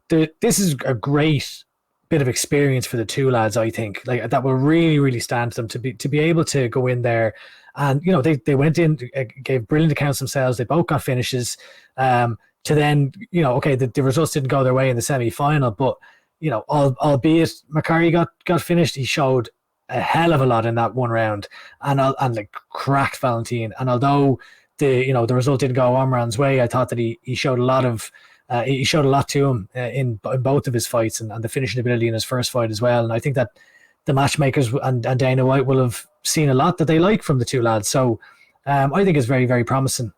this is a great bit of experience for the two lads, I think. Like that will really, really stand to them to be able to go in there, and they went in, gave brilliant accounts themselves. They both got finishes. To then the results didn't go their way in the semi-final, but albeit McCarry got finished, he showed a hell of a lot in that one round, and like cracked Valentin. And although the result didn't go Omran's way, I thought that he showed a lot of to him in both of his fights, and the finishing ability in his first fight as well. And I think that the matchmakers and Dana White will have seen a lot that they like from the two lads. So I think it's very, very promising.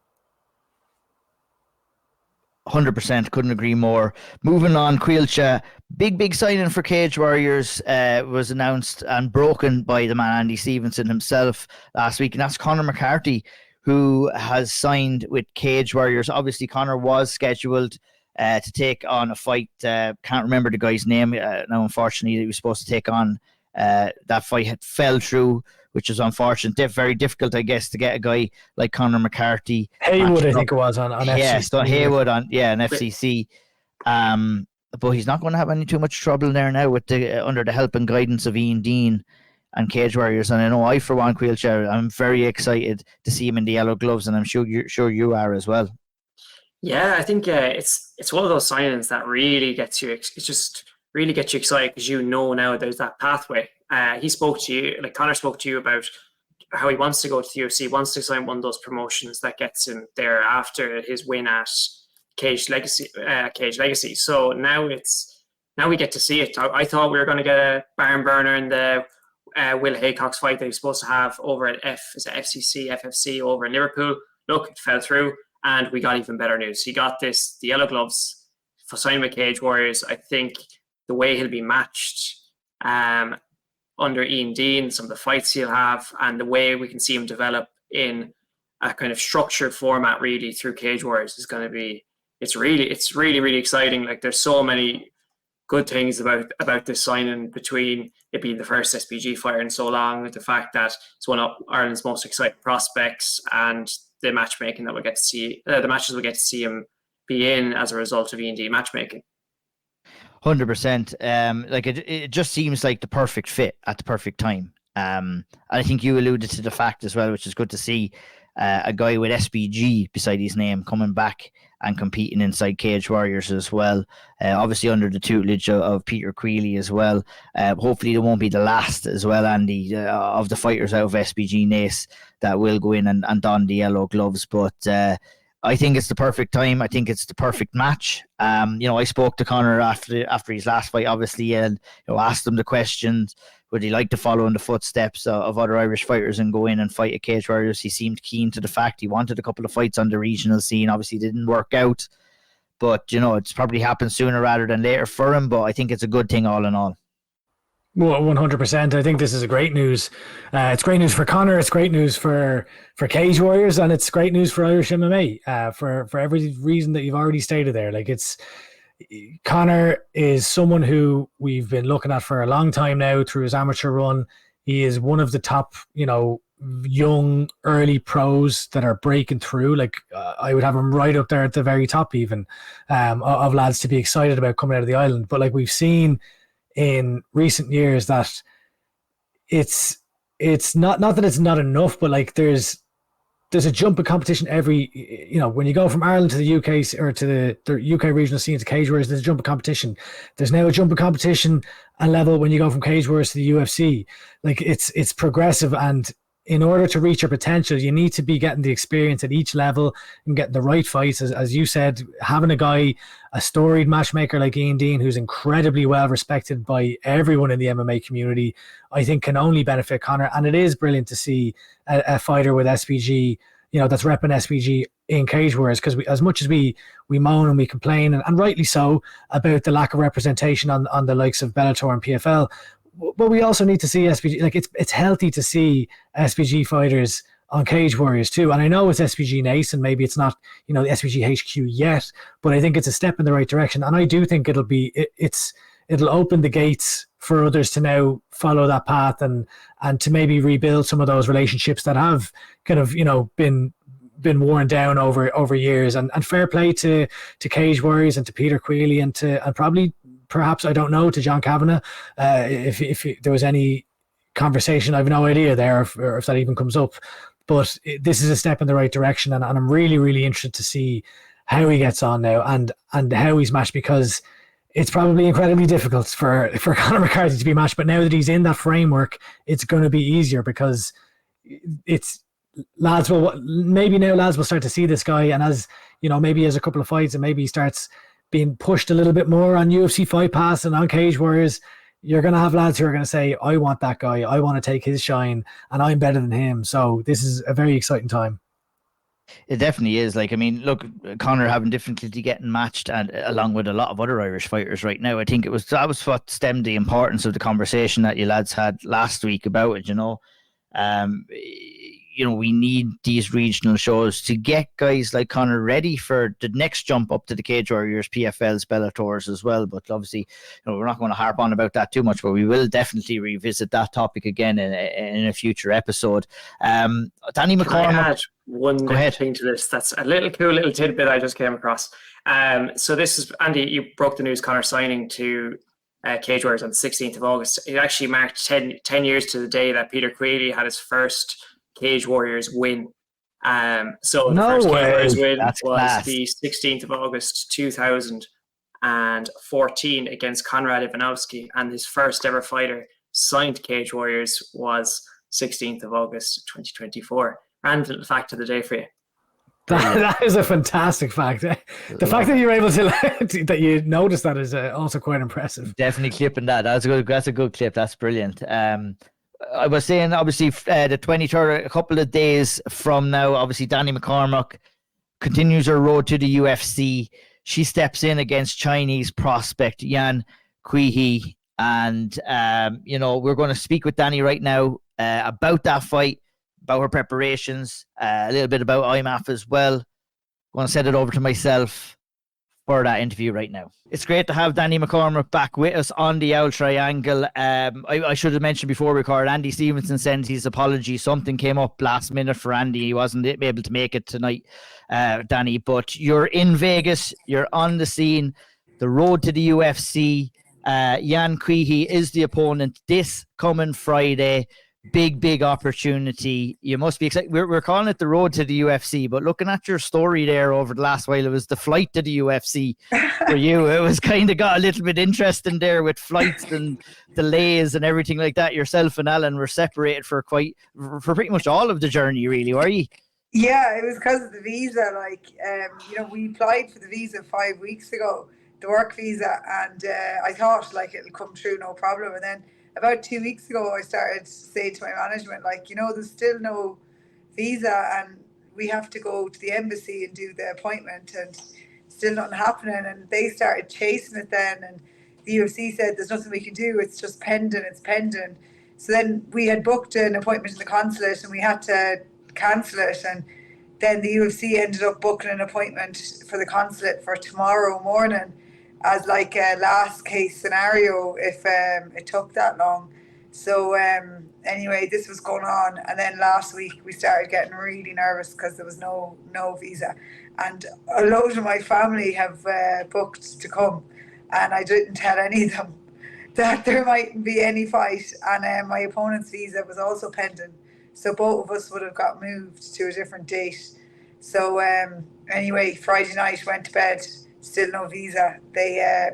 100%, couldn't agree more. Moving on, Caoilte, big signing for Cage Warriors was announced and broken by the man Andy Stevenson himself last week, and that's Conor McCarthy, who has signed with Cage Warriors. Obviously, Conor was scheduled to take on a fight. Can't remember the guy's name now. Unfortunately, he was supposed to take on. That fight had fell through, which is unfortunate. Very difficult, I guess, to get a guy like Conor McCarthy. Haywood, I think it was on FCC. Yeah, so Haywood on FCC. But he's not going to have any too much trouble there now with under the help and guidance of Ian Dean. and Cage Warriors. And I know I, for one, Caoilte, I'm very excited to see him in the yellow gloves, and I'm sure you are as well. Yeah, I think it's one of those signings that really gets you. It's just really gets you excited because now there's that pathway. He spoke to you, like Conor spoke to you about how he wants to go to the UFC, wants to sign one of those promotions that gets him there after his win at Cage Legacy. So now we get to see it. I thought we were going to get a barn burner in the Will Haycock's fight that he was supposed to have over at FFC over in Liverpool. Look, it fell through. And we got even better news. He got the yellow gloves for signing with Cage Warriors. I think the way he'll be matched under Ian Dean, some of the fights he'll have, and the way we can see him develop in a kind of structured format really through Cage Warriors is going to be, it's really, really exciting. Like, there's so many good things about this signing, between it being the first SBG fighter in so long, the fact that it's one of Ireland's most exciting prospects, and the matchmaking that we'll get to see, the matches we'll get to see him be in as a result of E&D matchmaking. 100%. Like it just seems like the perfect fit at the perfect time. And I think you alluded to the fact as well, which is good to see, a guy with SBG beside his name coming back and competing inside Cage Warriors as well. Obviously under the tutelage of Peter Queally as well. Hopefully they won't be the last as well, Andy, of the fighters out of SBG Nace that will go in and don the yellow gloves. But I think it's the perfect time. I think it's the perfect match. I spoke to Conor after his last fight, obviously, and asked him the questions. Would he like to follow in the footsteps of other Irish fighters and go in and fight at Cage Warriors? He seemed keen to the fact. He wanted a couple of fights on the regional scene. Obviously, didn't work out. But, it's probably happened sooner rather than later for him. But I think it's a good thing all in all. Well, 100%. I think this is a great news. It's great news for Conor. It's great news for Cage Warriors, and it's great news for Irish MMA for every reason that you've already stated there. Like, Conor is someone who we've been looking at for a long time now through his amateur run. He is one of the top, young early pros that are breaking through. Like, I would have him right up there at the very top, even of lads to be excited about coming out of the island. But like we've seen in recent years, that it's not that it's not enough, but like there's a jump in competition every, when you go from Ireland to the UK or to the UK regional scene to Cage Warriors, there's a jump in competition. There's now a jump in competition and level when you go from Cage Warriors to the UFC. Like, it's progressive, and in order to reach your potential, you need to be getting the experience at each level and getting the right fights. As you said, having a storied matchmaker like Ian Dean, who's incredibly well respected by everyone in the MMA community, I think can only benefit Conor. And it is brilliant to see a fighter with SBG, that's repping SBG in Cage Warriors, because as much as we moan and we complain, and rightly so, about the lack of representation on the likes of Bellator and PFL, but we also need to see SBG. Like, it's healthy to see SBG fighters on Cage Warriors too. And I know it's SBG Nace, and maybe it's not, the SBG HQ yet, but I think it's a step in the right direction. And I do think it'll open the gates for others to now follow that path and to maybe rebuild some of those relationships that have kind of, been worn down over years. And fair play to Cage Warriors and to Peter Queally and probably, perhaps, I don't know, to John Kavanagh, if there was any conversation. I have no idea there if that even comes up. But this is a step in the right direction, and I'm really, really interested to see how he gets on now and how he's matched, because it's probably incredibly difficult for Conor McCarthy to be matched. But now that he's in that framework, it's going to be easier, because lads will start to see this guy, and as maybe he has a couple of fights and maybe he starts being pushed a little bit more on UFC Fight Pass and on Cage Warriors, you're going to have lads who are going to say, I want that guy, I want to take his shine, and I'm better than him. So this is a very exciting time. It definitely is. Like, I mean, look, Conor having difficulty getting matched, and along with a lot of other Irish fighters right now, I think that was what stemmed the importance of the conversation that you lads had last week about it. We need these regional shows to get guys like Conor ready for the next jump up to the Cage Warriors, PFLs, Bellators as well. But obviously, we're not going to harp on about that too much, but we will definitely revisit that topic again in a future episode. Danni McCormack. Can I add one thing to this? That's a cool little tidbit I just came across. So this is, Andy, you broke the news, Conor signing to Cage Warriors on the 16th of August. It actually marked 10 years to the day that Peter Queally had his first Cage Warriors win. So the first Cage Warriors win was the 16th of August 2014 against Konrad Ivanovski, and his first ever fighter signed Cage Warriors was 16th of August 2024. Random little fact of the day for you. That is a fantastic fact. The fact that you're able to that you noticed that is also quite impressive. Definitely clipping that. That's a good clip. That's brilliant. I was saying, obviously, the 23rd, a couple of days from now, obviously, Danni McCormack continues her road to the UFC. She steps in against Chinese prospect Yan Qihi, and we're going to speak with Danni right now about that fight, about her preparations, a little bit about IMAF as well. I'm going to send it over to myself for that interview right now. It's great to have Danni McCormack back with us on the Auld Triangle. I should have mentioned before we recorded, Andy Stevenson sends his apologies. Something came up last minute for Andy. He wasn't able to make it tonight, Danni. But you're in Vegas. You're on the scene. The road to the UFC. Yan Qihi is the opponent this coming Friday. Big opportunity. You must be excited. We're calling it the road to the UFC, but looking at your story there over the last while, it was the flight to the UFC for you. It was kind of got a little bit interesting there with flights and delays and everything like that. Yourself and Alan were separated for pretty much all of the journey, really, were you? Yeah, it was because of the visa. We applied for the visa 5 weeks ago, the work visa, and I thought it'll come through no problem. And then about 2 weeks ago, I started to say to my management, there's still no visa and we have to go to the embassy and do the appointment, and still nothing happening. And they started chasing it then, and the UFC said there's nothing we can do, it's just pending, it's pending. So then we had booked an appointment in the consulate and we had to cancel it, and then the UFC ended up booking an appointment for the consulate for tomorrow morning as a last case scenario if it took that long. So anyway, this was going on, and then last week we started getting really nervous because there was no visa, and a load of my family have booked to come, and I didn't tell any of them that there mightn't be any fight, and my opponent's visa was also pending, so both of us would have got moved to a different date. So anyway, Friday night went to bed, still no visa.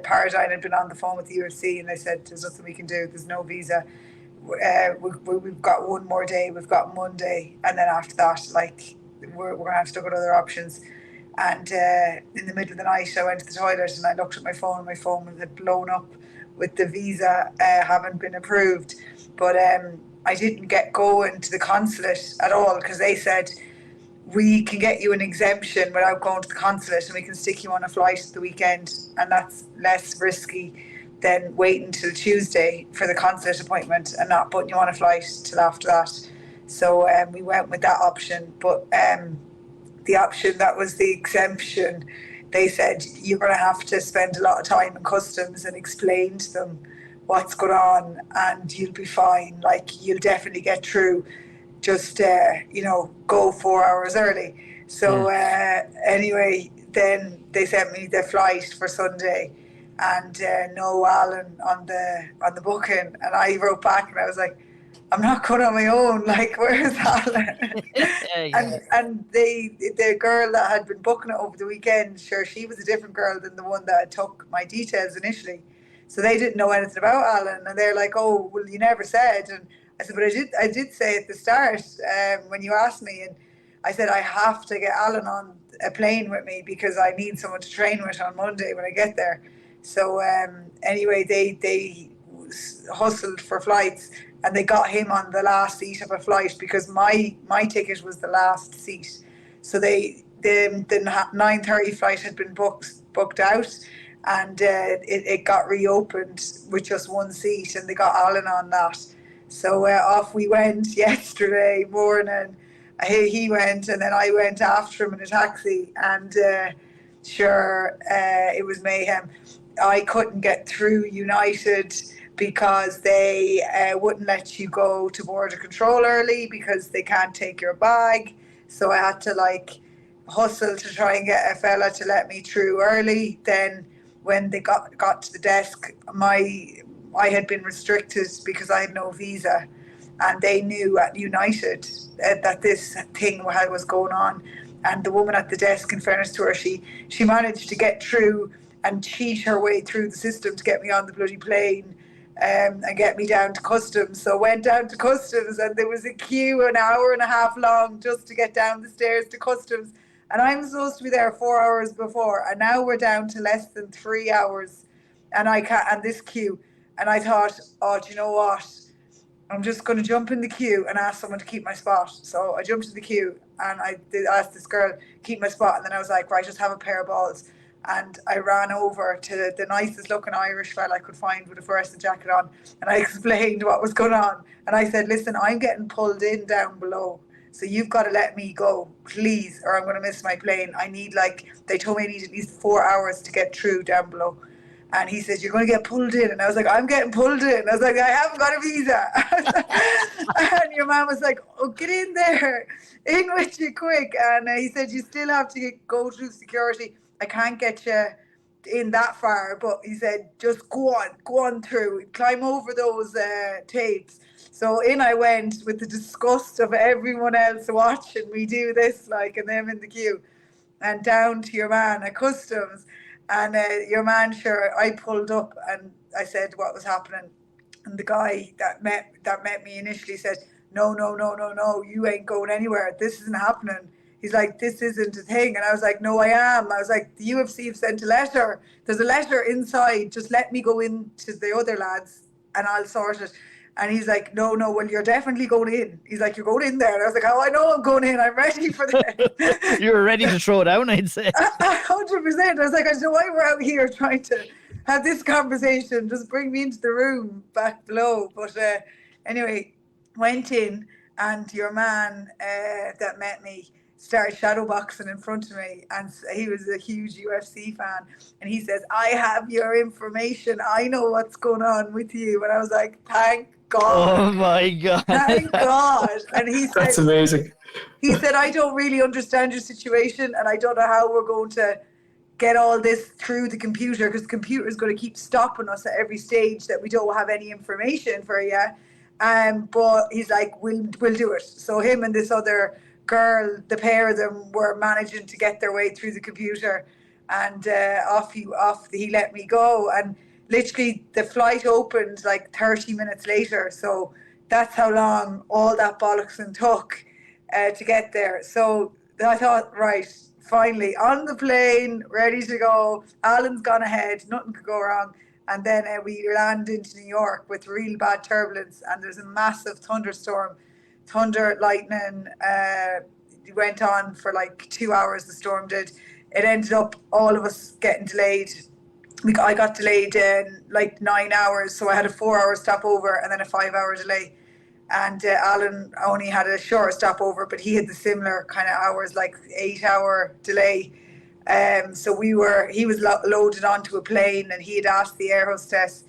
Paradigm had been on the phone with the UFC and they said there's nothing we can do, there's no visa. We've got one more day, we've got Monday, and then after that we're gonna have to look at other options. And in the middle of the night I went to the toilet and I looked at my phone, and my phone had blown up with the visa having been approved. But I didn't get going to the consulate at all because they said we can get you an exemption without going to the consulate, and we can stick you on a flight at the weekend, and that's less risky than waiting till Tuesday for the consulate appointment and not putting you on a flight till after that. So we went with that option. But the option that was the exemption, they said you're going to have to spend a lot of time in customs and explain to them what's going on, and you'll be fine. You'll definitely get through. Just go 4 hours early. So anyway, then they sent me the flight for Sunday, and no Alan on the booking. And I wrote back and I was like, I'm not going on my own. Where's Alan? And the girl that had been booking it over the weekend, sure, she was a different girl than the one that took my details initially. So they didn't know anything about Alan, and they're like, oh, well, you never said. And I said, but I did say at the start when you asked me, and I said I have to get Alan on a plane with me because I need someone to train with on Monday when I get there. So anyway, they hustled for flights, and they got him on the last seat of a flight because my ticket was the last seat. So the 9:30 flight had been booked out, and it got reopened with just one seat, and they got Alan on that. So off we went yesterday morning. He went, and then I went after him in a taxi, and it was mayhem. I couldn't get through United because they wouldn't let you go to border control early because they can't take your bag. So I had to hustle to try and get a fella to let me through early. Then when they got to the desk, I had been restricted because I had no visa, and they knew at United that this thing was going on. And the woman at the desk, in fairness to her, she managed to get through and cheat her way through the system to get me on the bloody plane, and get me down to customs. So I went down to customs, and there was a queue an hour and a half long just to get down the stairs to customs. And I'm supposed to be there 4 hours before, and now we're down to less than 3 hours, and this queue. And I thought, oh, do you know what? I'm just going to jump in the queue and ask someone to keep my spot. So I jumped in the queue and I did ask this girl, keep my spot. And then I was like, right, just have a pair of balls. And I ran over to the nicest looking Irish fella I could find with a fluorescent jacket on. And I explained what was going on. And I said, listen, I'm getting pulled in down below. So you've got to let me go, please, or I'm going to miss my plane. They told me I need at least 4 hours to get through down below. And he says, you're going to get pulled in. And I was like, I'm getting pulled in. I was like, I haven't got a visa. And your man was like, oh, get in there. In with you quick. And he said, you still have to go through security. I can't get you in that far. But he said, just go on through. Climb over those tapes. So in I went with the disgust of everyone else watching me do this, and them in the queue. And down to your man at customs. And your man, sure, I pulled up and I said what was happening. And the guy that met me initially said, no, you ain't going anywhere. This isn't happening. He's like, this isn't a thing. And I was like, no, I am. I was like, the UFC have sent a letter. There's a letter inside. Just let me go in to the other lads and I'll sort it. And he's like, no, well, you're definitely going in. He's like, you're going in there. And I was like, oh, I know I'm going in. I'm ready for this. You were ready to throw down, I'd say. 100%. I was like, I don't know why we're out here trying to have this conversation. Just bring me into the room back below. But anyway, went in, and your man that met me started shadowboxing in front of me, and he was a huge UFC fan, and he says, I have your information. I know what's going on with you. And I was like, thank God. Oh my God. Thank God. And he said, That's amazing. He said, I don't really understand your situation, and I don't know how we're going to get all this through the computer, because the computer is going to keep stopping us at every stage that we don't have any information for you. But he's like, we'll do it. So him and this other girl, the pair of them were managing to get their way through the computer, and he let me go. And literally the flight opened 30 minutes later. So that's how long all that bollocksing took to get there. So I thought, right, finally on the plane, ready to go. Alan's gone ahead, nothing could go wrong. And then we land into New York with real bad turbulence, and there's a massive thunderstorm, thunder, lightning. It went on for 2 hours, the storm did. It ended up all of us getting delayed. I got delayed in 9 hours, so I had a 4 hour stopover and then a 5 hour delay. And Alan only had a shorter stopover, but he had the similar kind of hours, 8 hour delay. So he was loaded onto a plane, and he had asked the air hostess,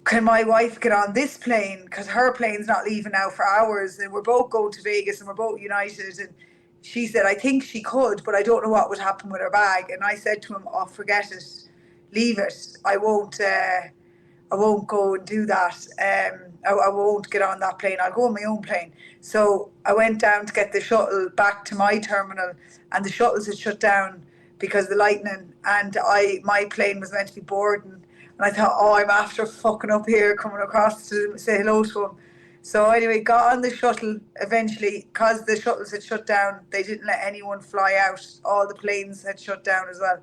can my wife get on this plane? Because her plane's not leaving now for hours, and we're both going to Vegas and we're both United. And she said, I think she could, but I don't know what would happen with her bag. And I said to him, oh, forget it, leave it. I won't go and do that. I won't get on that plane. I'll go on my own plane. So I went down to get the shuttle back to my terminal, and the shuttles had shut down because of the lightning, and my plane was meant to be boarding. And I thought, oh, I'm after fucking up here, coming across to say hello to him. So anyway, got on the shuttle eventually. Because the shuttles had shut down, they didn't let anyone fly out. All the planes had shut down as well.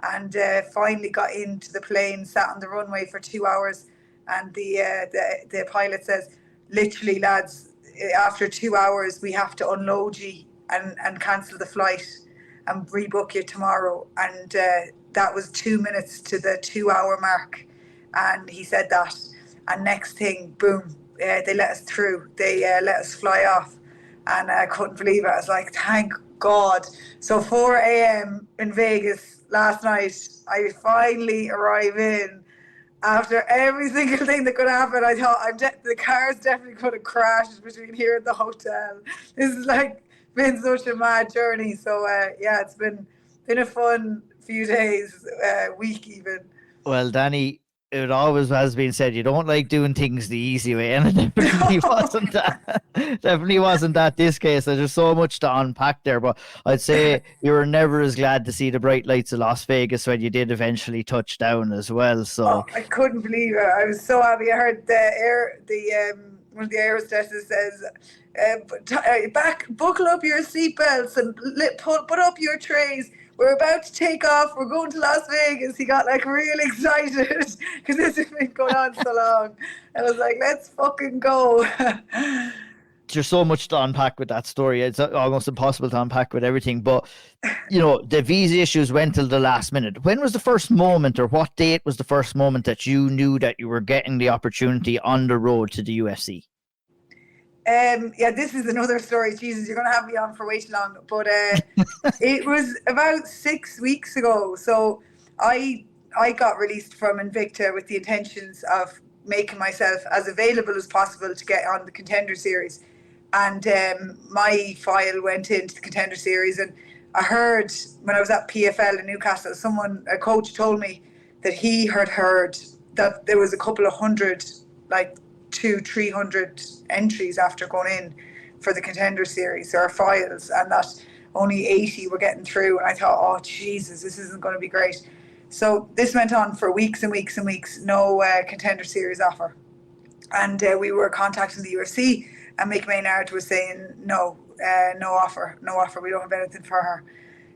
And finally got into the plane, sat on the runway for 2 hours. And the pilot says, literally, lads, after 2 hours, we have to unload you and cancel the flight and rebook you tomorrow. And that was 2 minutes to the 2 hour mark. And he said that. And next thing, boom, they let us through. They let us fly off. And I couldn't believe it. I was like, thank God. So 4 a.m. in Vegas last night, I finally arrive in. After every single thing that could happen, I thought the car's definitely going to crash between here and the hotel. This has been such a mad journey. So it's been been a fun few days, week even. Well, Danny, it always has been said you don't like doing things the easy way, and it definitely wasn't that. Definitely wasn't that this case. There's just so much to unpack there, but I'd say you were never as glad to see the bright lights of Las Vegas when you did eventually touch down as well. So I couldn't believe it. I was so happy. I heard one of the air hostesses says, buckle up your seatbelts and put up your trays. We're about to take off. We're going to Las Vegas. He got like real excited because this has been going on so long. I was like, let's fucking go. There's so much to unpack with that story. It's almost impossible to unpack with everything. But, the visa issues went till the last minute. When was the first moment, or what date was the first moment that you knew that you were getting the opportunity on the road to the UFC? This is another story. Jesus, you're going to have me on for way too long. But it was about 6 weeks ago. So I got released from Invicta with the intentions of making myself as available as possible to get on the Contender Series. And my file went into the Contender Series. And I heard when I was at PFL in Newcastle, a coach told me that he had heard that there was a couple of hundred, like 200-300 entries after going in for the Contender Series or files, and that only 80 were getting through. And I thought, oh Jesus, this isn't going to be great. So this went on for weeks and weeks and weeks, no Contender Series offer. And we were contacting the UFC, and Mick Maynard was saying no offer, we don't have anything for her.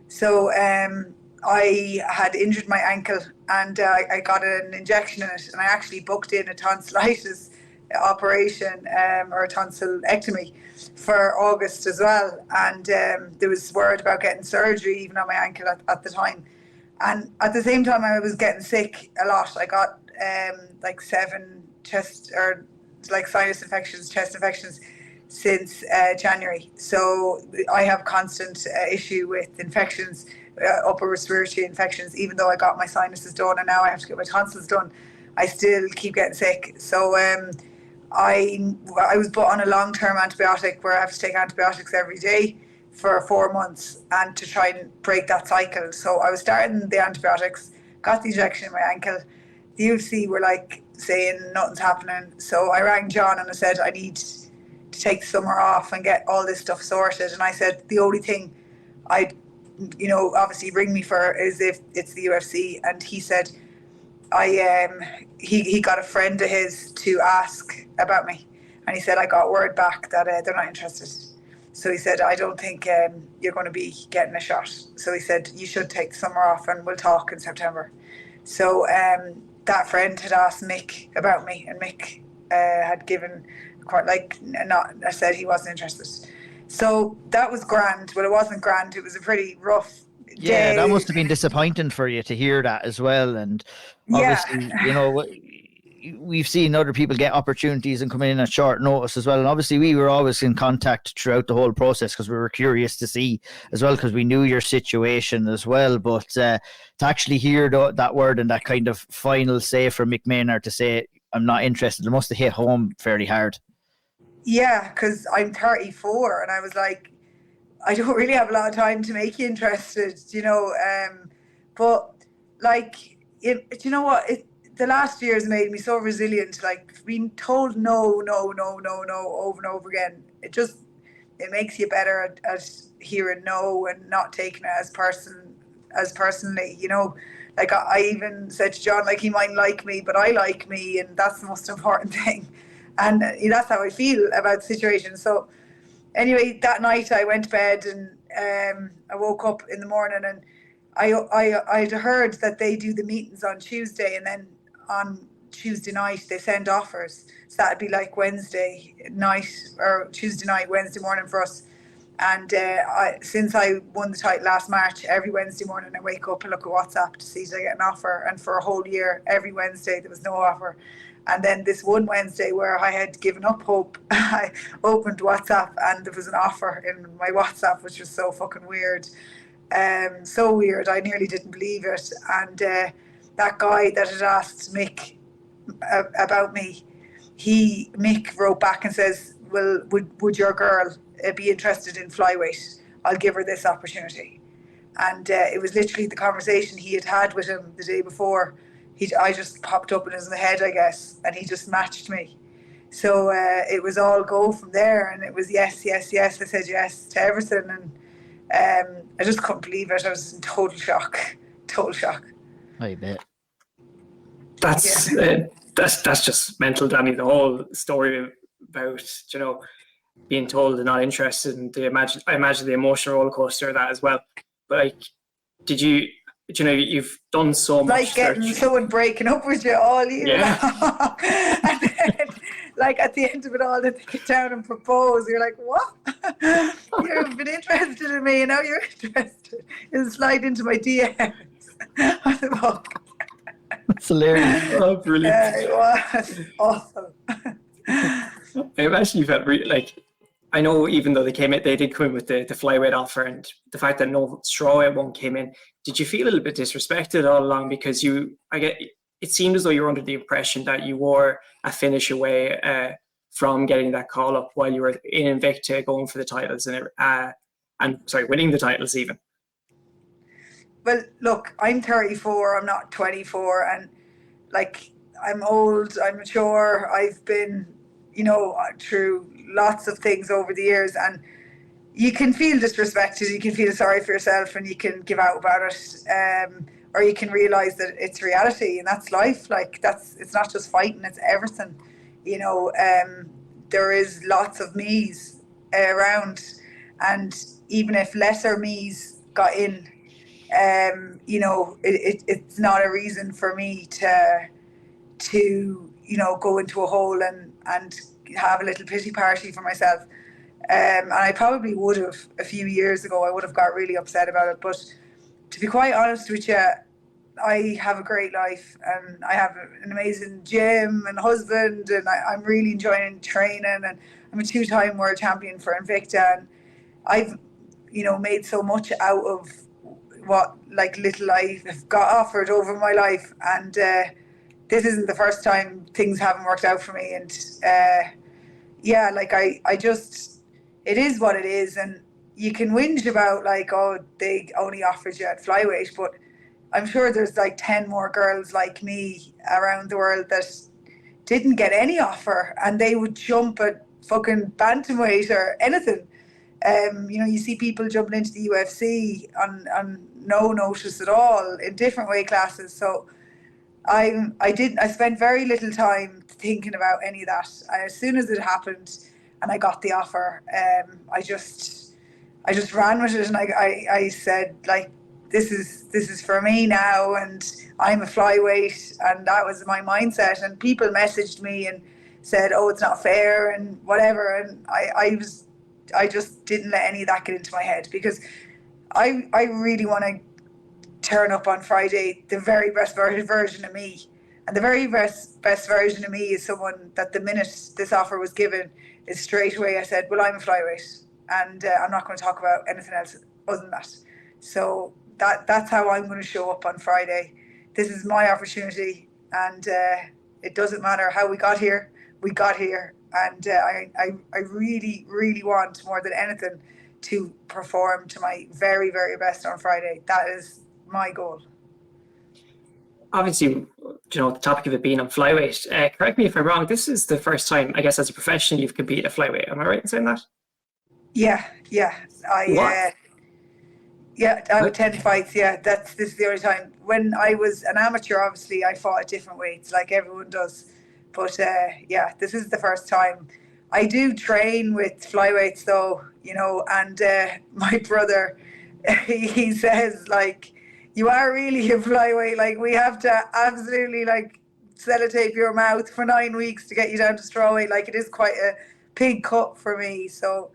So I had injured my ankle, and I got an injection in it, and I actually booked in a tonsillitis operation or a tonsillectomy for August as well. And there was word about getting surgery even on my ankle at the time. And at the same time, I was getting sick a lot. I got like 7 sinus infections, chest infections since January. So I have constant issue with infections, upper respiratory infections. Even though I got my sinuses done and now I have to get my tonsils done, I still keep getting sick. So I was put on a long-term antibiotic where I have to take antibiotics every day for 4 months, and to try and break that cycle. So I was starting the antibiotics, got the injection in my ankle. The UFC were like saying nothing's happening. So I rang John and I said, I need to take the summer off and get all this stuff sorted. And I said, the only thing I'd, obviously ring me for is if it's the UFC. And he said, he got a friend of his to ask about me. And he said, I got word back that they're not interested. So he said, I don't think you're going to be getting a shot. So he said, you should take the summer off and we'll talk in September. So that friend had asked Mick about me, and Mick had given I said he wasn't interested. So that was grand. Well, it wasn't grand. It was a pretty rough day. Yeah, that must have been disappointing for you to hear that as well. And obviously, we've seen other people get opportunities and come in at short notice as well. And obviously we were always in contact throughout the whole process because we were curious to see as well, because we knew your situation as well. But to actually hear that word and that kind of final say from Mick Maynard to say, I'm not interested, it must have hit home fairly hard. Yeah, because I'm 34 and I was like, I don't really have a lot of time to make you interested, but like, you know what? The last year has made me so resilient. Like being told no over and over again. It makes you better at hearing no and not taking it as personally. Like I even said to John, like he might like me, but I like me, and that's the most important thing. And that's how I feel about the situation. So anyway, that night I went to bed and I woke up in the morning and I'd heard that they do the meetings on Tuesday, and then on Tuesday night they send offers. So that'd be like Wednesday night or Tuesday night, Wednesday morning for us. And since I won the title last March, every Wednesday morning I wake up and look at WhatsApp to see did I get an offer. And for a whole year, every Wednesday there was no offer. And then this one Wednesday where I had given up hope, I opened WhatsApp and there was an offer in my WhatsApp, which was so fucking weird. So weird, I nearly didn't believe it. And that guy that had asked Mick about me, Mick wrote back and says, well, would your girl be interested in flyweight? I'll give her this opportunity. and it was literally the conversation he had with him the day before. I just popped up in his head, I guess, and he just matched me. So it was all go from there, and it was yes, yes, yes. I said yes to everything, and I just couldn't believe it. I was in total shock. I bet. That's just mental, Danny. The whole story about, you know, being told they're not interested, and I imagine the emotional roller coaster of that as well. But like, did you know, you've done so much. Like getting someone breaking up with you all year long. And then, like at the end of it all, they get down and propose. You're like, what? You've been interested in me, and now you're interested. It'll slide into my DMs. What the fuck? That's hilarious. Oh, brilliant. It was awesome. I imagine you felt like, I know even though they did come in with the flyweight offer, and the fact that no strawweight one came in, did you feel a little bit disrespected all along? Because it seemed as though you were under the impression that you were a finish away from getting that call up while you were in Invicta going for the titles and winning the titles even. Well, look, I'm 34, I'm not 24, and like, I'm old, I'm mature, I've been, you know, through lots of things over the years, and you can feel disrespected, you can feel sorry for yourself, and you can give out about it, or you can realise that it's reality, and that's life. Like, it's not just fighting, it's everything, you know. There is lots of me's around, and even if lesser me's got in, you know, it's not a reason for me to you know, go into a hole and have a little pity party for myself. And I probably would have a few years ago. I would have got really upset about it. But to be quite honest with you, I have a great life, and I have an amazing gym and husband, and I'm really enjoying training, and I'm a 2-time world champion for Invicta, and I've, you know, made so much out of what like little I have got offered over my life, and this isn't the first time things haven't worked out for me, and yeah, like I just, it is what it is, and you can whinge about like, oh, they only offered you at flyweight, but I'm sure there's like 10 more girls like me around the world that didn't get any offer, and they would jump at fucking bantamweight or anything. You know, you see people jumping into the UFC on no notice at all in different weight classes. So I spent very little time thinking about any of that. As soon as it happened and I got the offer, I just ran with it, and I said, like, this is for me now, and I'm a flyweight, and that was my mindset. And people messaged me and said, oh, it's not fair and whatever, and I just didn't let any of that get into my head, because I really want to turn up on Friday the very best version of me. And the very best version of me is someone that the minute this offer was given, is straight away I said, well, I'm a flyweight, and I'm not going to talk about anything else other than that. So that's how I'm going to show up on Friday. This is my opportunity, and it doesn't matter how we got here. We got here, and I really, really want, more than anything, to perform to my very, very best on Friday. That is my goal. Obviously, you know, the topic of it being on flyweight, correct me if I'm wrong, this is the first time, I guess, as a professional you've competed at flyweight. Am I right in saying that? Yeah. I have 10 fights. Yeah, this is the only time. When I was an amateur, obviously, I fought at different weights, like everyone does. But yeah, this is the first time. I do train with flyweights, though, you know, and my brother, he says, like, you are really a flyweight. Like, we have to absolutely, like, sellotape your mouth for 9 weeks to get you down to strawweight. Like, it is quite a big cut for me. So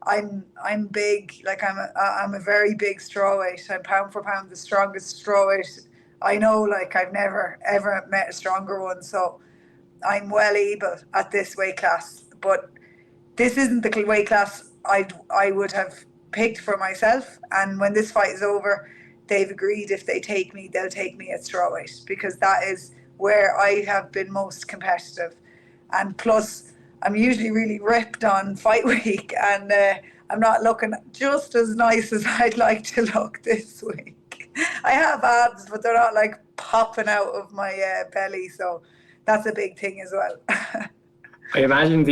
I'm big. Like, I'm a very big strawweight. I'm pound for pound the strongest strawweight I know. Like, I've never ever met a stronger one. So I'm well able at this weight class. But this isn't the weight class I would have picked for myself. And when this fight is over, they've agreed if they take me, they'll take me at strawweight, because that is where I have been most competitive. And plus, I'm usually really ripped on fight week, and I'm not looking just as nice as I'd like to look this week. I have abs, but they're not like popping out of my belly, so that's a big thing as well. I imagine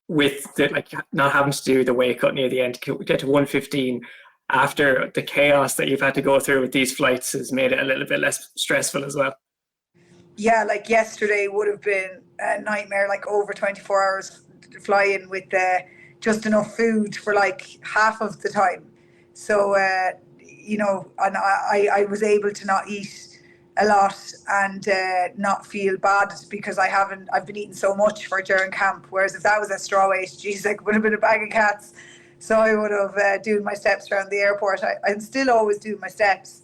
with the like not having to do the weight cut near the end to get to 115 after the chaos that you've had to go through with these flights has made it a little bit less stressful as well. Yeah, like yesterday would have been a nightmare, like over 24 hours flying with just enough food for like half of the time. So, and I was able to not eat a lot and not feel bad because I've been eating so much for during camp. Whereas if that was a straw weight, geez, like would have been a bag of cats. So I would have doing my steps around the airport. I'm still always doing my steps.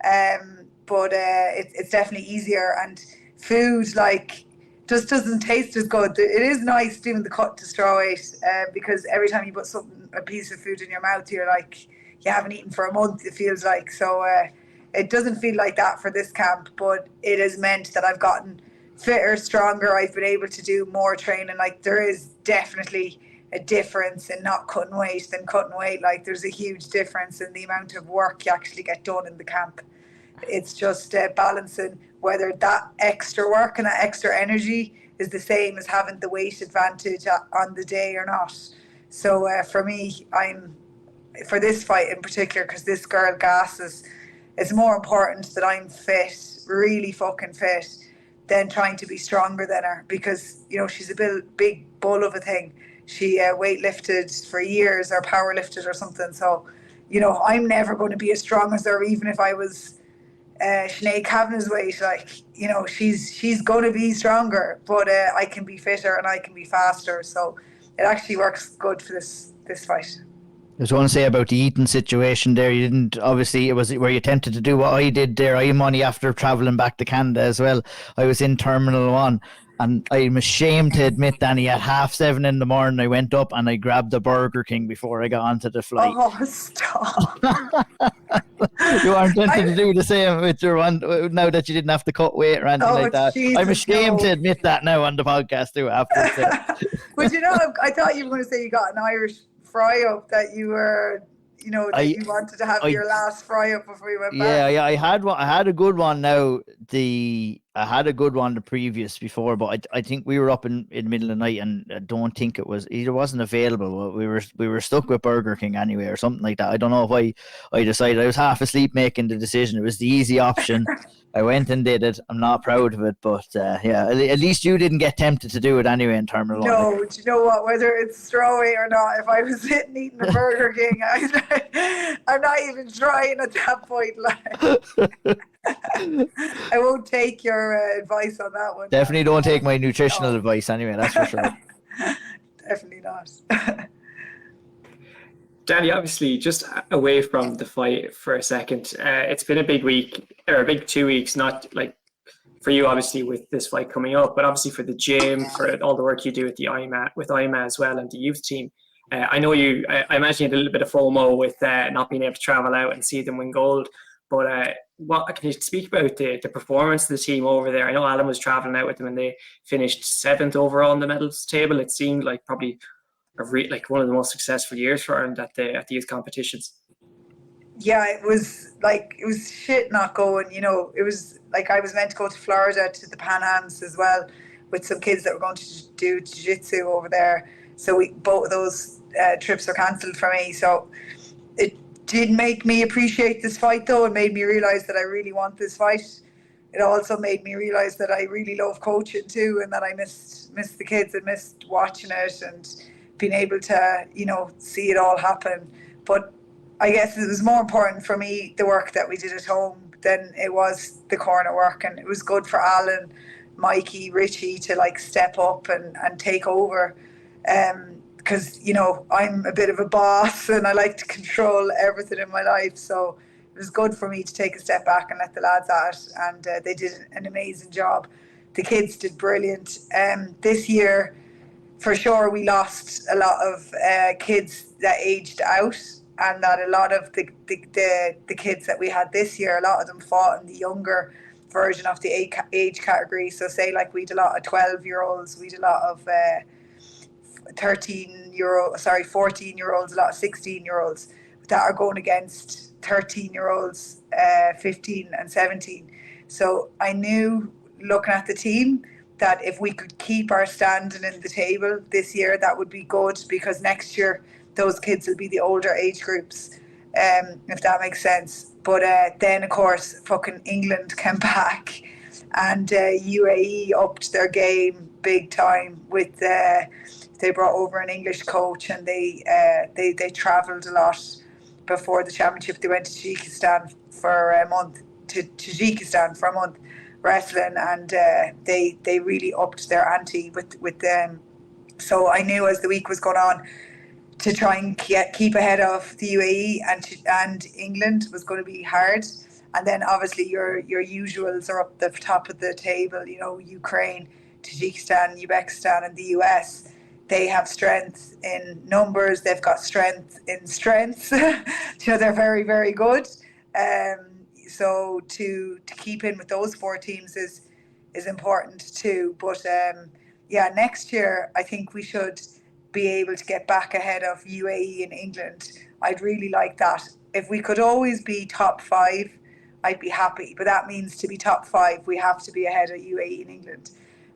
But it's definitely easier, and food like just doesn't taste as good. It is nice doing the cut to straw weight because every time you put a piece of food in your mouth, you're like you haven't eaten for a month. It feels like so. It doesn't feel like that for this camp, but it has meant that I've gotten fitter, stronger. I've been able to do more training. Like there is definitely a difference in not cutting weight than cutting weight. Like there's a huge difference in the amount of work you actually get done in the camp. It's just balancing whether that extra work and that extra energy is the same as having the weight advantage on the day or not. So for me, for this fight in particular, because this girl gasses, it's more important that I'm fit, really fucking fit, than trying to be stronger than her, because she's a big bull of a thing. She weightlifted for years or power lifted or something. So I'm never going to be as strong as her, even if I was Sinead Kavanagh's weight. Like she's going to be stronger, but I can be fitter and I can be faster. So it actually works good for this fight. I was going to say about the eating situation there. You didn't, obviously, were you tempted to do what I did there? I'm only after travelling back to Canada as well. I was in Terminal 1 and I'm ashamed to admit, Danny, at 7:30 in the morning, I went up and I grabbed the Burger King before I got onto the flight. Oh, stop. You aren't tempted to do the same with your one now that you didn't have to cut weight or anything like that. Jesus, I'm ashamed to admit that now on the podcast too. I have to say. But I thought you were going to say you got an Irish fry up, that you were you wanted to have your last fry up before you went back. Yeah, I had a good one now. I had a good one the previous before, but I think we were up in the middle of the night and I don't think it wasn't available. We were stuck with Burger King anyway or something like that. I don't know if I decided. I was half asleep making the decision. It was the easy option. I went and did it. I'm not proud of it, but at least you didn't get tempted to do it anyway in Terminal 1. No, do you know what? Whether it's straw weight or not, if I was sitting eating a Burger King, I'm not even trying at that point. Like, I won't take your advice on that one. Definitely don't take my nutritional advice anyway, that's for sure. Definitely not. Danny, obviously, just away from the fight for a second, it's been a big week, or a big 2 weeks, not like for you, obviously, with this fight coming up, but obviously for the gym, for all the work you do with IMA as well, and the youth team. I know I imagine you had a little bit of FOMO with not being able to travel out and see them win gold, but what can you speak about the performance of the team over there? I know Alan was traveling out with them and they finished 7th overall on the medals table. It seemed like probably like one of the most successful years for Ireland at the youth competitions. Yeah, it was shit not going. It was like I was meant to go to Florida to the Pan Ams as well with some kids that were going to do jiu-jitsu over there. So both of those trips were cancelled for me. So it did make me appreciate this fight, though. It made me realise that I really want this fight. It also made me realise that I really love coaching too, and that I missed the kids and missed watching it and being able to, see it all happen. But I guess it was more important for me, the work that we did at home, than it was the corner work. And it was good for Alan, Mikey, Richie to step up and take over. Because, I'm a bit of a boss and I like to control everything in my life. So it was good for me to take a step back and let the lads at it. And they did an amazing job. The kids did brilliant. This year, for sure, we lost a lot of kids that aged out, and that a lot of the kids that we had this year, a lot of them fought in the younger version of the age category. So say we had a lot of 12-year-olds, we had a lot of 14-year-olds, a lot of 16-year-olds that are going against 13-year-olds, 15 and 17. So I knew, looking at the team, that if we could keep our standing in the table this year, that would be good, because next year those kids will be the older age groups, if that makes sense. But then, of course, fucking England came back, and UAE upped their game big time with they brought over an English coach, and they travelled a lot before the championship. They went to Tajikistan for a month, wrestling, and they really upped their ante with them. So I knew as the week was going on to try and keep ahead of the UAE and England was going to be hard. And then obviously your usuals are up the top of the table, you know, Ukraine, Tajikistan, Uzbekistan and the US. They have strength in numbers, they've got strength in strengths. So they're very, very good. So to keep in with those four teams is important too. But next year I think we should be able to get back ahead of UAE and England. I'd really like that. If we could always be top 5, I'd be happy. But that means to be top 5, we have to be ahead of UAE and England.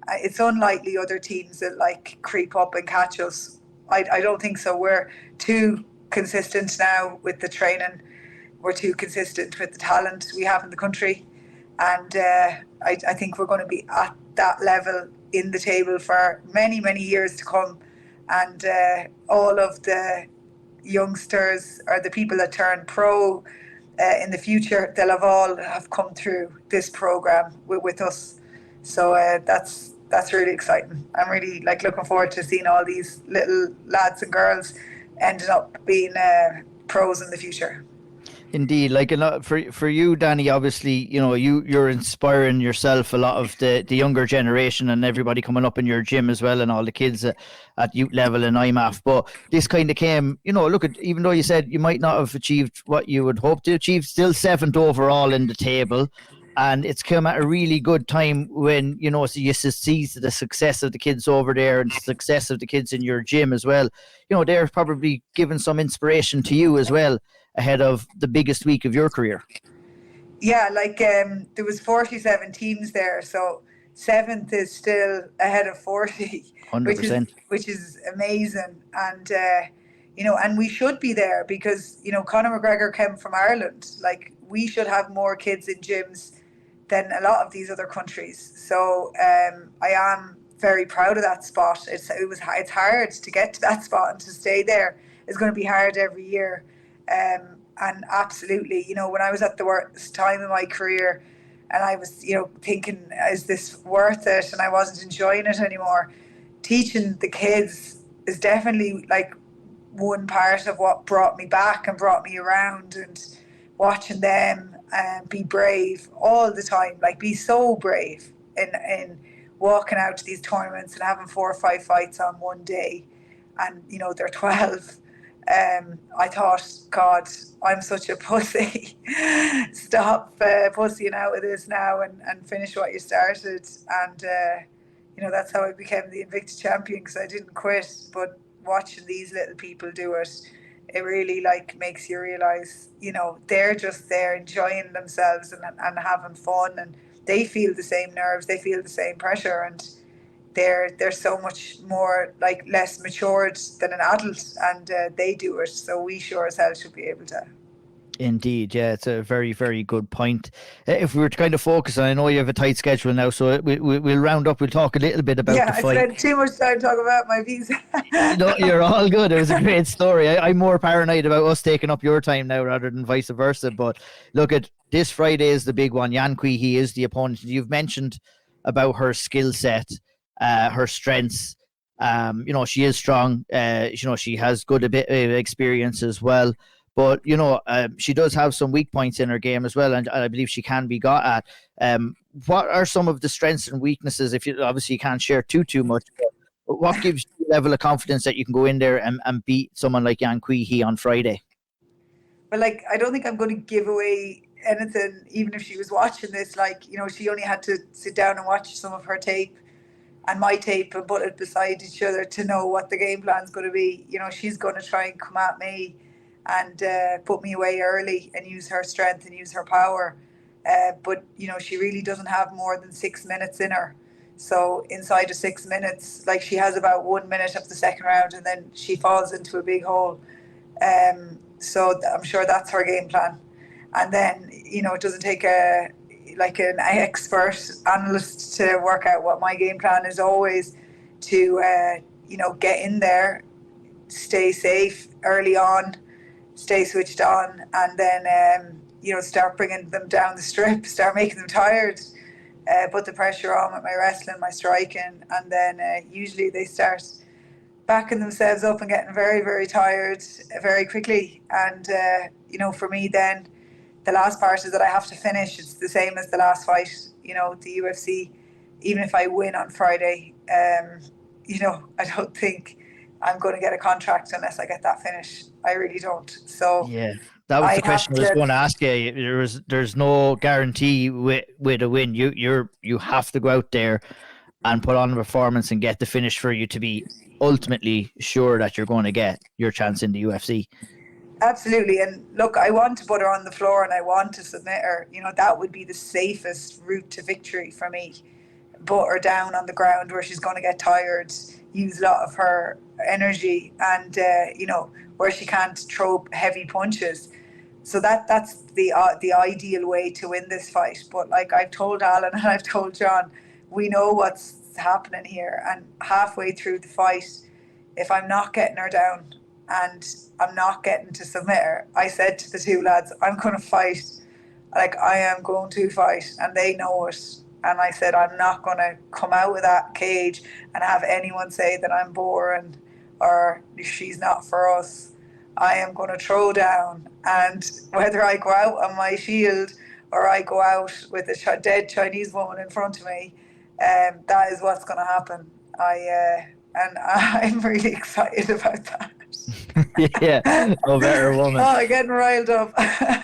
It's unlikely other teams that like creep up and catch us. I don't think so. We're too consistent now with the training. We're too consistent with the talent we have in the country. And I think we're going to be at that level in the table for many, many years to come. And all of the youngsters or the people that turn pro in the future, they'll have come through this program with us. So that's really exciting. I'm really looking forward to seeing all these little lads and girls ending up being pros in the future. Indeed, for you, Danny, obviously, you know, you're inspiring yourself, a lot of the younger generation and everybody coming up in your gym as well, and all the kids at youth level and IMAF. But this kind of came, you know, even though you said you might not have achieved what you would hope to achieve, still 7th overall in the table. And it's come at a really good time when, you know, so you see the success of the kids over there and the success of the kids in your gym as well. You know, they're probably giving some inspiration to you as well ahead of the biggest week of your career. Yeah, there was 47 teams there, so 7th is still ahead of 40, 100%. which is amazing. And you know, and we should be there because, you know, Conor McGregor came from Ireland. We should have more kids in gyms than a lot of these other countries. So I am very proud of that spot. It's hard to get to that spot, and to stay there is going to be hard every year. And absolutely, you know, when I was at the worst time in my career and I was, you know, thinking, is this worth it? And I wasn't enjoying it anymore. Teaching the kids is definitely one part of what brought me back and brought me around, and watching them be brave all the time, be so brave in walking out to these tournaments and having 4 or 5 fights on one day. And, you know, they're 12. I thought, God, I'm such a pussy. Stop pussying out with this now and finish what you started. And, you know, that's how I became the Invicta champion, because I didn't quit. But watching these little people do it, it really makes you realise, you know, they're just there enjoying themselves and having fun, and they feel the same nerves, they feel the same pressure, and they're so much more less matured than an adult, and they do it. So we sure as hell should be able to. Indeed, yeah, it's a very, very good point. If we were to kind of focus, and I know you have a tight schedule now, so we'll round up. We'll talk a little bit about the fight. I spent too much time talking about my visa. No, you're all good. It was a great story. I'm more paranoid about us taking up your time now rather than vice versa. But look, at this Friday is the big one. Yan Caoilte is the opponent. You've mentioned about her skill set, her strengths. You know, she is strong. You know, she has good a bit of experience as well. But, you know, she does have some weak points in her game as well, and I believe she can be got at. What are some of the strengths and weaknesses? If you obviously can't share too much, but what gives you a level of confidence that you can go in there and beat someone like Yan Caoilte on Friday? Well, I don't think I'm going to give away anything, even if she was watching this. You know, she only had to sit down and watch some of her tape. and my tape and put it beside each other to know what the game plan's going to be. You know, she's going to try and come at me and put me away early and use her strength and use her power. But, you know, she really doesn't have more than 6 minutes in her. So inside of 6 minutes, like, she has about 1 minute of the second round and then she falls into a big hole. So I'm sure that's her game plan. And then, you know, it doesn't take an expert analyst to work out what my game plan is. Always to, you know, get in there, stay safe early on, stay switched on, and then, you know, start bringing them down the strip, start making them tired, put the pressure on with my wrestling, my striking, and then usually they start backing themselves up and getting very, very tired very quickly. And, you know, for me then, the last part is that I have to finish. It's the same as the last fight, you know, the UFC. Even if I win on Friday, you know, I don't think I'm going to get a contract unless I get that finish. I really don't. So yeah, that was the question I was going to ask you. There's no guarantee with a win. You have to go out there and put on a performance and get the finish for you to be ultimately sure that you're going to get your chance in the UFC. Absolutely. And look, I want to put her on the floor and I want to submit her. You know, that would be the safest route to victory for me. Put her down on the ground where she's going to get tired, use a lot of her energy, and, you know, where she can't throw heavy punches. So that's the ideal way to win this fight. But like I've told Alan and I've told John, we know what's happening here. And halfway through the fight, if I'm not getting her down and I'm not getting to submit her, I said to the two lads, I'm going to fight. Like, I am going to fight, and they know it. And I said, I'm not going to come out of that cage and have anyone say that I'm boring or she's not for us. I am going to throw down, and whether I go out on my shield or I go out with a dead Chinese woman in front of me, that is what's going to happen. I'm really excited about that. Yeah, no better woman. Oh, getting riled up.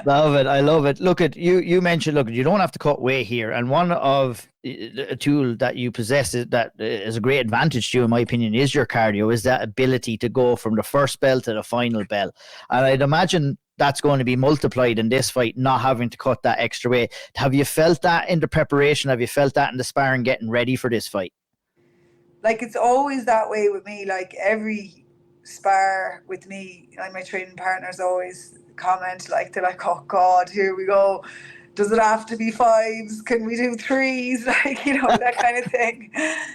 Love it. I love it. Look, you mentioned, look, you don't have to cut weight here. And one of a tool that you possess that is a great advantage to you, in my opinion, is your cardio, is that ability to go from the first bell to the final bell. And I'd imagine that's going to be multiplied in this fight, not having to cut that extra weight. Have you felt that in the preparation? Have you felt that in the sparring getting ready for this fight? Like, it's always that way with me. Like, every spar with me, like, my training partners always comment, like, they're like, oh God, here we go. Does it have to be 5s? Can we do 3s? Like, you know, that kind of thing.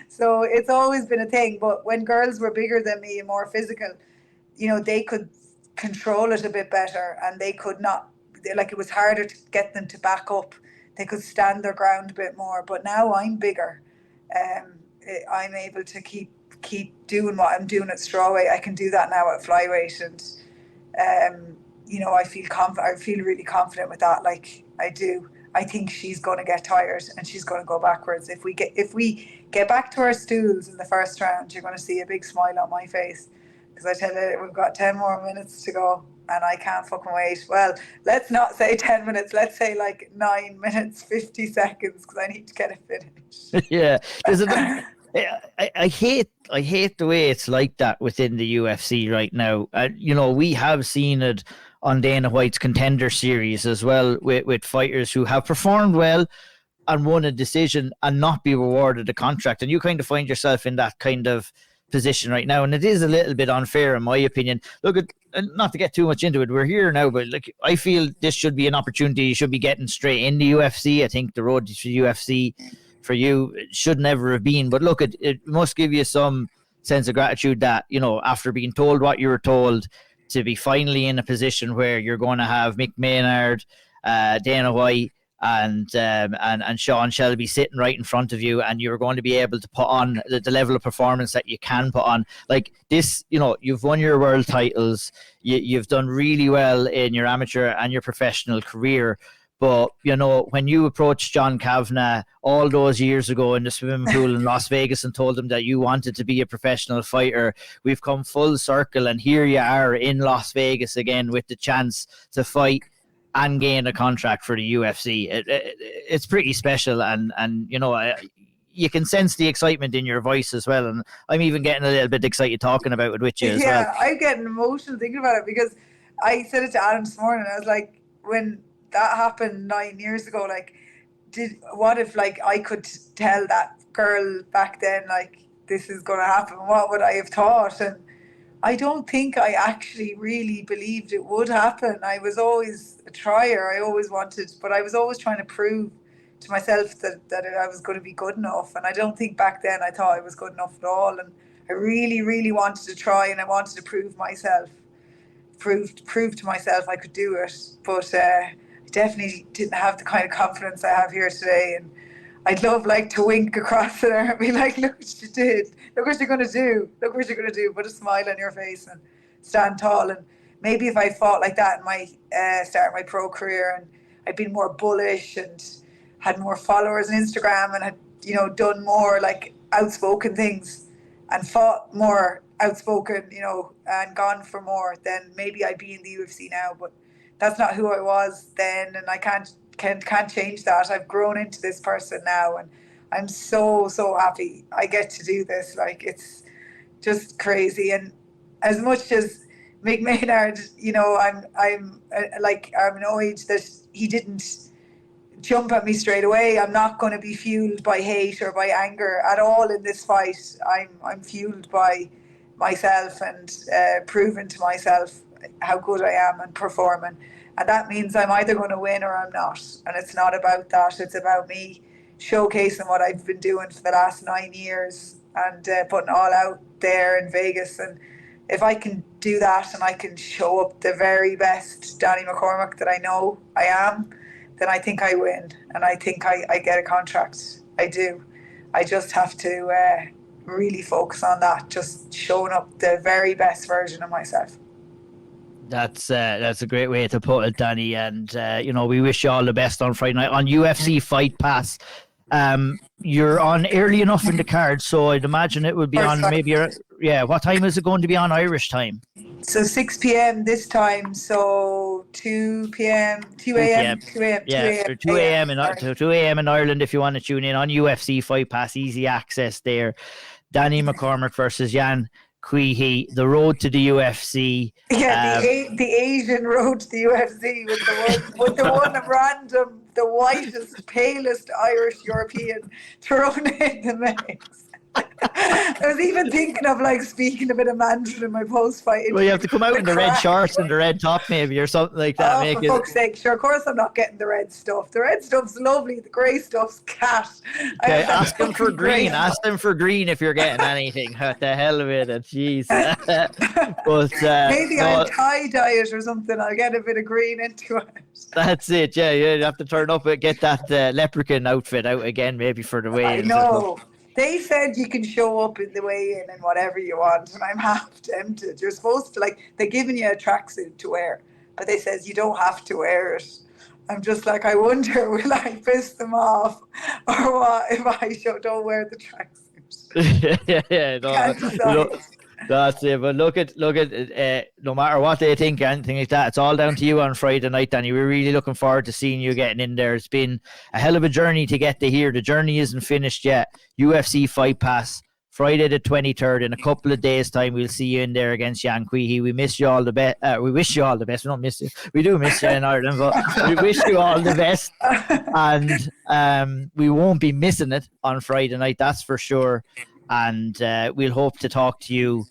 So it's always been a thing. But when girls were bigger than me and more physical, you know, they could control it a bit better, and they could not, like, it was harder to get them to back up. They could stand their ground a bit more. But now I'm bigger. I'm able to keep doing what I'm doing at strawweight. I can do that now at flyweight, and you know, I feel confident. I feel really confident with that. Like, I do. I think she's going to get tired and she's going to go backwards. If we get back to our stools in the first round, you're going to see a big smile on my face, because I tell you, we've got 10 more minutes to go and I can't fucking wait. Well, let's not say 10 minutes. Let's say like 9 minutes, 50 seconds, because I need to get it finished. Yeah. I hate the way it's like that within the UFC right now. You know, we have seen it on Dana White's Contender Series as well, with fighters who have performed well and won a decision and not be rewarded a contract. And you kind of find yourself in that kind of position right now, and it is a little bit unfair in my opinion. Look, not to get too much into it, we're here now, but like, I feel this should be an opportunity. You should be getting straight in the UFC. I think the road to UFC for you should never have been, but look, it must give you some sense of gratitude that, you know, after being told what you were told, to be finally in a position where you're going to have Mick Maynard, Dana White, and Sean Shelby sitting right in front of you, and you're going to be able to put on the level of performance that you can put on. Like this, you know, you've won your world titles, you've done really well in your amateur and your professional career. But, you know, when you approached John Kavanagh all those years ago in the swimming pool in Las Vegas and told him that you wanted to be a professional fighter, we've come full circle, and here you are in Las Vegas again with the chance to fight and gain a contract for the UFC. It's pretty special, and you know, you can sense the excitement in your voice as well. And I'm even getting a little bit excited talking about it with you as well. Yeah, I'm getting emotional thinking about it, because I said it to Adam this morning. I was like, when that happened 9 years ago, like, what if like I could tell that girl back then, like, this is going to happen? What would I have thought? And I don't think I actually really believed it would happen. I was always a trier. I always wanted, but I was always trying to prove to myself that I was going to be good enough. And I don't think back then I thought I was good enough at all. And I really, really wanted to try, and I wanted to prove to myself I could do it. But I definitely didn't have the kind of confidence I have here today. And I'd love like to wink across at her and be like, look what you did. Look what you're going to do. Look what you're going to do. Put a smile on your face and stand tall. And maybe if I fought like that in my start my pro career, and I'd been more bullish and had more followers on Instagram, and had, you know, done more like outspoken things and fought more outspoken, you know, and gone for more, then maybe I'd be in the UFC now. But that's not who I was then, and I can't change that. I've grown into this person now, and I'm so happy I get to do this. Like, it's just crazy. And as much as Mick Maynard, you know, I'm annoyed that he didn't jump at me straight away. I'm not going to be fueled by hate or by anger at all in this fight. I'm fueled by myself and proving to myself how good I am and performing. And that means I'm either going to win or I'm not. And it's not about that. It's about me showcasing what I've been doing for the last 9 years and putting all out there in Vegas. And if I can do that and I can show up the very best Danni McCormack that I know I am, then I think I win. And I think I get a contract. I do. I just have to really focus on that, just showing up the very best version of myself. That's a great way to put it, Danny. And you know, we wish you all the best on Friday night on UFC Fight Pass. You're on early enough in the card, so I'd imagine it would be on maybe. What time is it going to be on Irish time? So 6 p.m. this time. So 2 p.m. 2 a.m. 2 a.m. Yeah, 2 a.m. in 2 a.m. in Ireland if you want to tune in on UFC Fight Pass. Easy access there. Danni McCormack versus Jan Caoilte, the road to the UFC. Yeah, the Asian road to the UFC with the one random, the whitest, palest Irish European thrown in the mix. I was even thinking of like speaking a bit of Mandarin in my post-fight. Well, you have to come out in the red shorts and the red top maybe, or something like that. Oh, for fuck's sake. Sure, of course I'm not getting the red stuff. The red stuff's lovely. The grey stuff's cat. Okay, ask them for green. Ask them for green if you're getting anything. What the hell with it? Jeez. But maybe I'll tie-dye it or something. I'll get a bit of green into it. That's it. Yeah, you have to turn up and get that leprechaun outfit out again maybe for the weigh-ins. I know. They said you can show up in the weigh-in and whatever you want, and I'm half tempted. You're supposed to, like, they're giving you a tracksuit to wear, but they says you don't have to wear it. I'm just like, I wonder, will I piss them off or what if I don't wear the tracksuit? That's it. But look at no matter what they think, anything like that, it's all down to you on Friday night, Danny. We're really looking forward to seeing you getting in there. It's been a hell of a journey to get to here. The journey isn't finished yet. UFC Fight Pass, Friday the 23rd. In a couple of days' time, we'll see you in there against Jan Caoilte. We miss you all the best. We wish you all the best. We don't miss you. We do miss you in Ireland, but we wish you all the best. And we won't be missing it on Friday night, that's for sure. And we'll hope to talk to you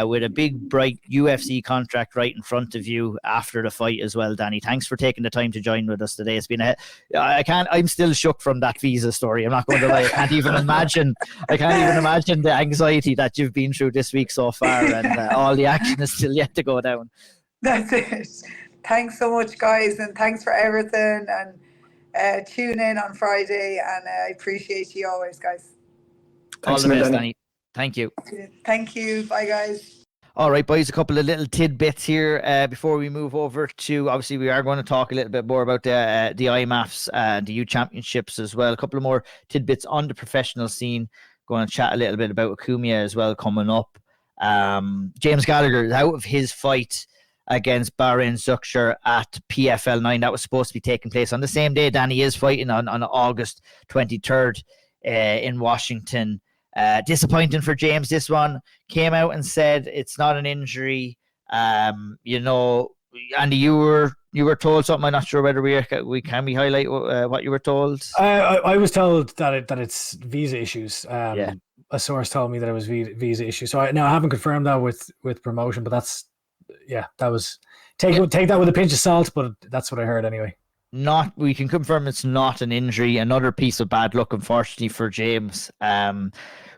with a big, bright UFC contract right in front of you after the fight as well, Danny. Thanks for taking the time to join with us today. It's been I'm still shook from that visa story. I'm not going to lie. I can't even imagine the anxiety that you've been through this week so far, and all the action is still yet to go down. That's it. Thanks so much, guys, and thanks for everything. And tune in on Friday, and I appreciate you always, guys. All the best, Danny. Thank you. Thank you. Bye, guys. All right, boys, a couple of little tidbits here before we move over to, obviously, we are going to talk a little bit more about the IMAFs and the U Championships as well. A couple of more tidbits on the professional scene. Going to chat a little bit about Acumia as well coming up. James Gallagher is out of his fight against Barra Zucker at PFL 9. That was supposed to be taking place on the same day Danny is fighting on August 23rd. in Washington. Disappointing for James. This one came out and said it's not an injury. You know, Andy, you were told something. I'm not sure whether we highlight what you were told. I was told that it's visa issues. Yeah. A source told me that it was visa issues. So I haven't confirmed that with promotion, but that was take that with a pinch of salt. But that's what I heard anyway. We can confirm it's not an injury. Another piece of bad luck, unfortunately, for James,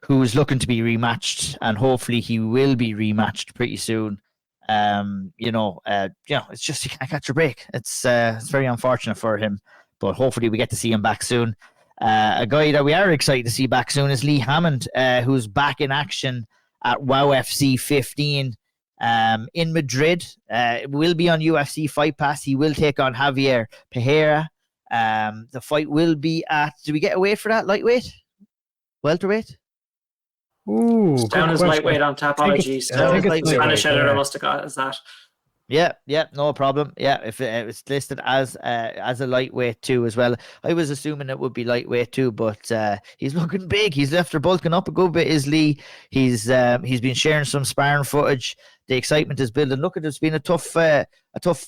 who's looking to be rematched, and hopefully he will be rematched pretty soon. It's just, you can't catch a break. It's very unfortunate for him, but hopefully we get to see him back soon. A guy that we are excited to see back soon is Lee Hammond, who's back in action at WOW-FC 15 in Madrid. It will be on UFC Fight Pass. He will take on Javier Pereira. The fight will be at, do we get a weight for that? Lightweight? Welterweight? Ooh, it's down as lightweight on Tapology. Spanish editor must have got it as that. Yeah, no problem. Yeah, if it's listed as a lightweight too as well. I was assuming it would be lightweight too, but he's looking big. He's after bulking up a good bit, is Lee. He's been sharing some sparring footage. The excitement is building. Look, it's been a tough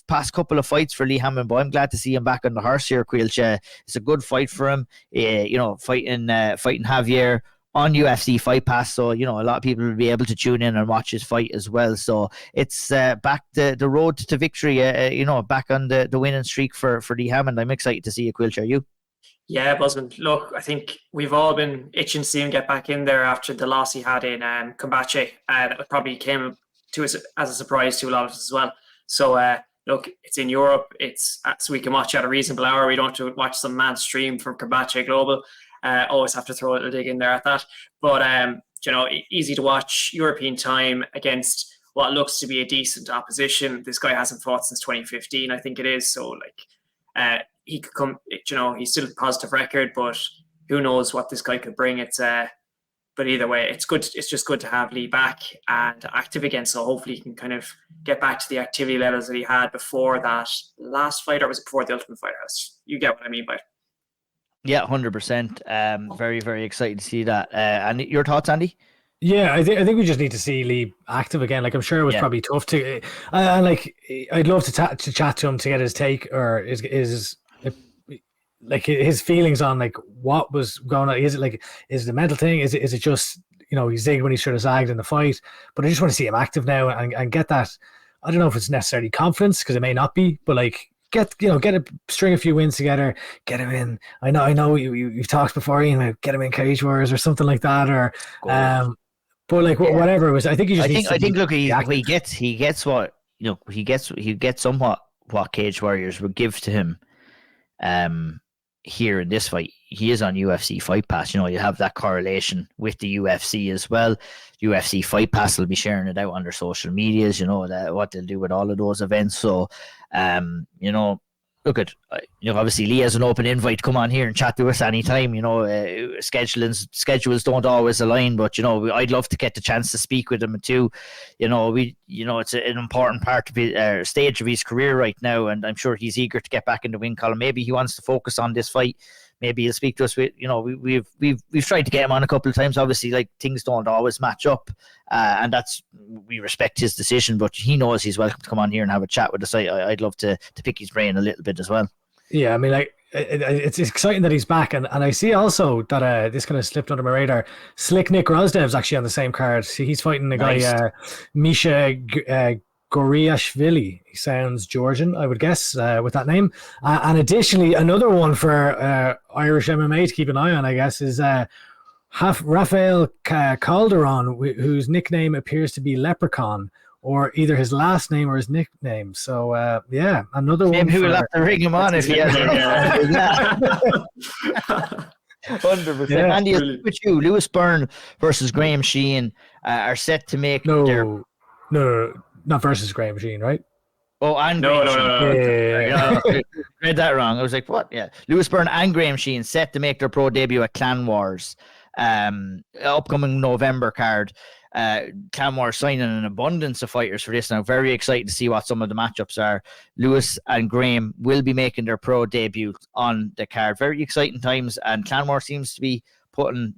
past couple of fights for Lee Hammond, but I'm glad to see him back on the horse here, Caoilte. It's a good fight for him. Fighting Javier on UFC Fight Pass, so a lot of people will be able to tune in and watch his fight as well. So it's back the road to victory. Back on the winning streak for Lee Hammond. I'm excited to see you, Caoilte. Are you? Yeah, Busman. Look, I think we've all been itching to see him get back in there after the loss he had in Combache. That probably came to us as a surprise to a lot of us as well. So look, it's in Europe. So we can watch at a reasonable hour. We don't have to watch some mad stream from Combache Global. Always have to throw a little dig in there at that. But, easy to watch European time against what looks to be a decent opposition. This guy hasn't fought since 2015, I think it is. So, he could come, he's still a positive record, but who knows what this guy could bring. But either way, it's good. It's just good to have Lee back and active again. So hopefully he can kind of get back to the activity levels that he had before that last fight, or was it before the Ultimate Fighter House? You get what I mean by it. Yeah, 100%. Very, very excited to see that. And your thoughts, Andy? Yeah, I think we just need to see Lee active again. I'm sure it was probably tough to. I'd love to chat to him to get his take or his feelings on what was going on. Is it a mental thing? Is it just he zigged when he should have zagged in the fight? But I just want to see him active now and get that. I don't know if it's necessarily confidence, because it may not be, but string a few wins together, get him in. I know you've talked before, get him in Cage Wars or something like that, or whatever it was. I think he just. I think look, he gets what he gets somewhat what Cage Warriors would give to him. Here in this fight, he is on UFC Fight Pass. You have that correlation with the UFC as well. UFC Fight Pass will be sharing it out on their social medias. What they'll do with all of those events. So, look at obviously Lee has an open invite to come on here and chat to us anytime. Schedules don't always align, but I'd love to get the chance to speak with him too. It's an important part of his stage of his career right now, and I'm sure he's eager to get back in the win column. Maybe he wants to focus on this fight. Maybe he'll speak to us. We've tried to get him on a couple of times. Obviously, things don't always match up, and we respect his decision. But he knows he's welcome to come on here and have a chat with us. I'd love to pick his brain a little bit as well. Yeah, I mean, it's exciting that he's back, and I see also that this kind of slipped under my radar. Slick Nick Rozdev's actually on the same card. See, he's fighting a guy, Misha Goriashvili. He sounds Georgian, I would guess, with that name. And additionally, another one for Irish MMA to keep an eye on, I guess, is Rafael Calderon, whose nickname appears to be Leprechaun, or either his last name or his nickname. So, another one. Who will have to ring him on if he has 100%. Yeah, Andy, with you, Lewis Byrne versus Graham Sheehan are set to make No, not versus Graham Sheehan, right? Oh, and No. Yeah. Read that wrong. I was like, what? Yeah. Lewis Byrne and Graham Sheehan set to make their pro debut at Clan Wars. Upcoming November card. Clan Wars signing an abundance of fighters for this now. Very excited to see what some of the matchups are. Lewis and Graham will be making their pro debut on the card. Very exciting times, and Clan Wars seems to be putting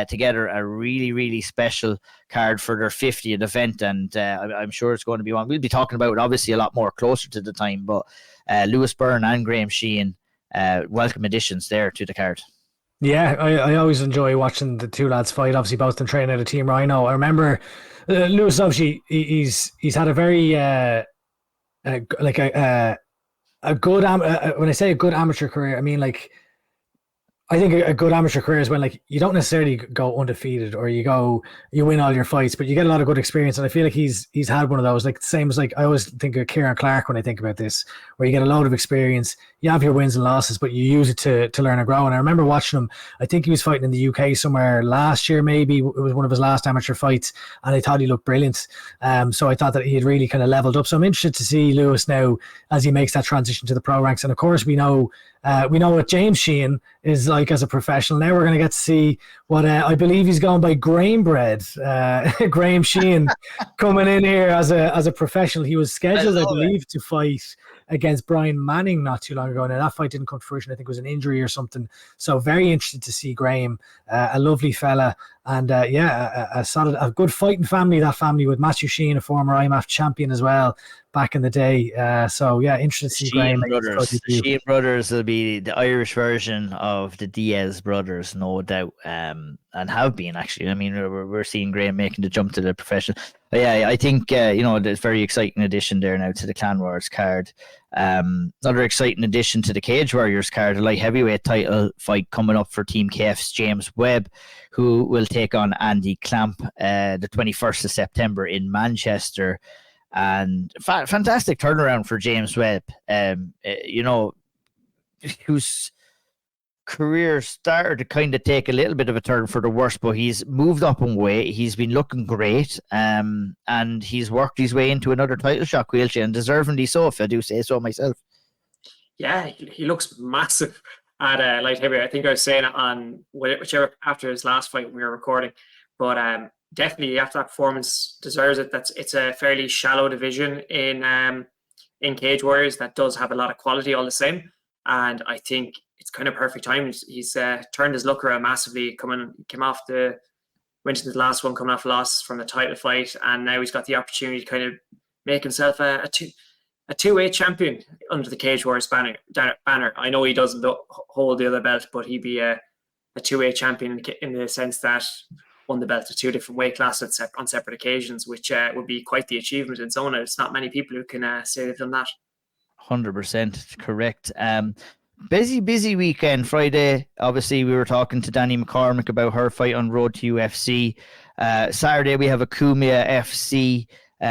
together a really, really special card for their 50th event, and I'm sure it's going to be one we'll be talking about, obviously a lot more closer to the time. But Lewis Byrne and Graham Sheehan, welcome additions there to the card. Yeah, I always enjoy watching the two lads fight. Obviously, both of them train out of Team Rhino. I remember Lewis, obviously, he's had a very a good when I say a good amateur career, I mean, like, I think a good amateur career is when, like, you don't necessarily go undefeated or you win all your fights, but you get a lot of good experience. And I feel like he's had one of those, like the same as, like, I always think of Kieran Clark when I think about this, where you get a load of experience, you have your wins and losses, but you use it to learn and grow. And I remember watching him, I think he was fighting in the UK somewhere last year, maybe it was one of his last amateur fights, and I thought he looked brilliant. So I thought that he had really kind of leveled up. So I'm interested to see Lewis now as he makes that transition to the pro ranks. And of course, we know what James Sheehan is like as a professional. Now we're going to get to see what I believe he's going by Grain Bread. Graham Sheehan coming in here as a professional. He was scheduled, I believe, to fight against Brian Manning not too long ago. Now that fight didn't come to fruition. I think it was an injury or something. So very interested to see Graham, a lovely fella, and a solid, a good fighting family. That family with Matthew Sheehan, a former IMAF champion as well back in the day. So yeah, interested to see Graham. Sheehan brothers will be the Irish version of the Diaz brothers, no doubt, and have been actually. I mean, we're seeing Graham making the jump to the professional. But yeah, I think there's very exciting addition there now to the Clan Wars card. Another exciting addition to the Cage Warriors card, a light heavyweight title fight coming up for Team KF's James Webb, who will take on Andy Clamp the 21st of September in Manchester. And fantastic turnaround for James Webb, whose career started to kind of take a little bit of a turn for the worse, but he's moved up in weight. He's been looking great, and he's worked his way into another title shot, Caoilte, and deservingly so, if I do say so myself. Yeah, he looks massive at light heavyweight. I think I was saying it on whichever after his last fight we were recording, but definitely after that performance deserves it. It's a fairly shallow division in Cage Warriors that does have a lot of quality all the same, and I think it's kind of perfect time. He's turned his luck around massively. Went into the last one, coming off a loss from a title fight, and now he's got the opportunity to kind of make himself a two-weight champion under the Cage Warriors banner. I know he doesn't hold the other belt, but he'd be a two-weight champion in the sense that won the belt at two different weight classes on separate occasions, which would be quite the achievement in its own. It's not many people who can say they've done that. 100% correct. Busy weekend. Friday, obviously, we were talking to Danni McCormack about her fight on Road to UFC. Saturday, we have a Kumia FC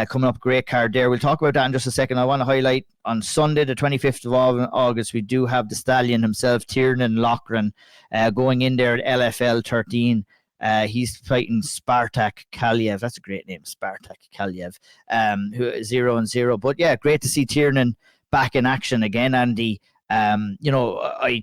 coming up. Great card there. We'll talk about that in just a second. I want to highlight on Sunday, the 25th of August, we do have the stallion himself, Tiernan Loughran, going in there at LFL 13. He's fighting Spartak Kaliev. That's a great name, Spartak Kaliev. Who is 0-0. But yeah, great to see Tiernan back in action again, Andy. I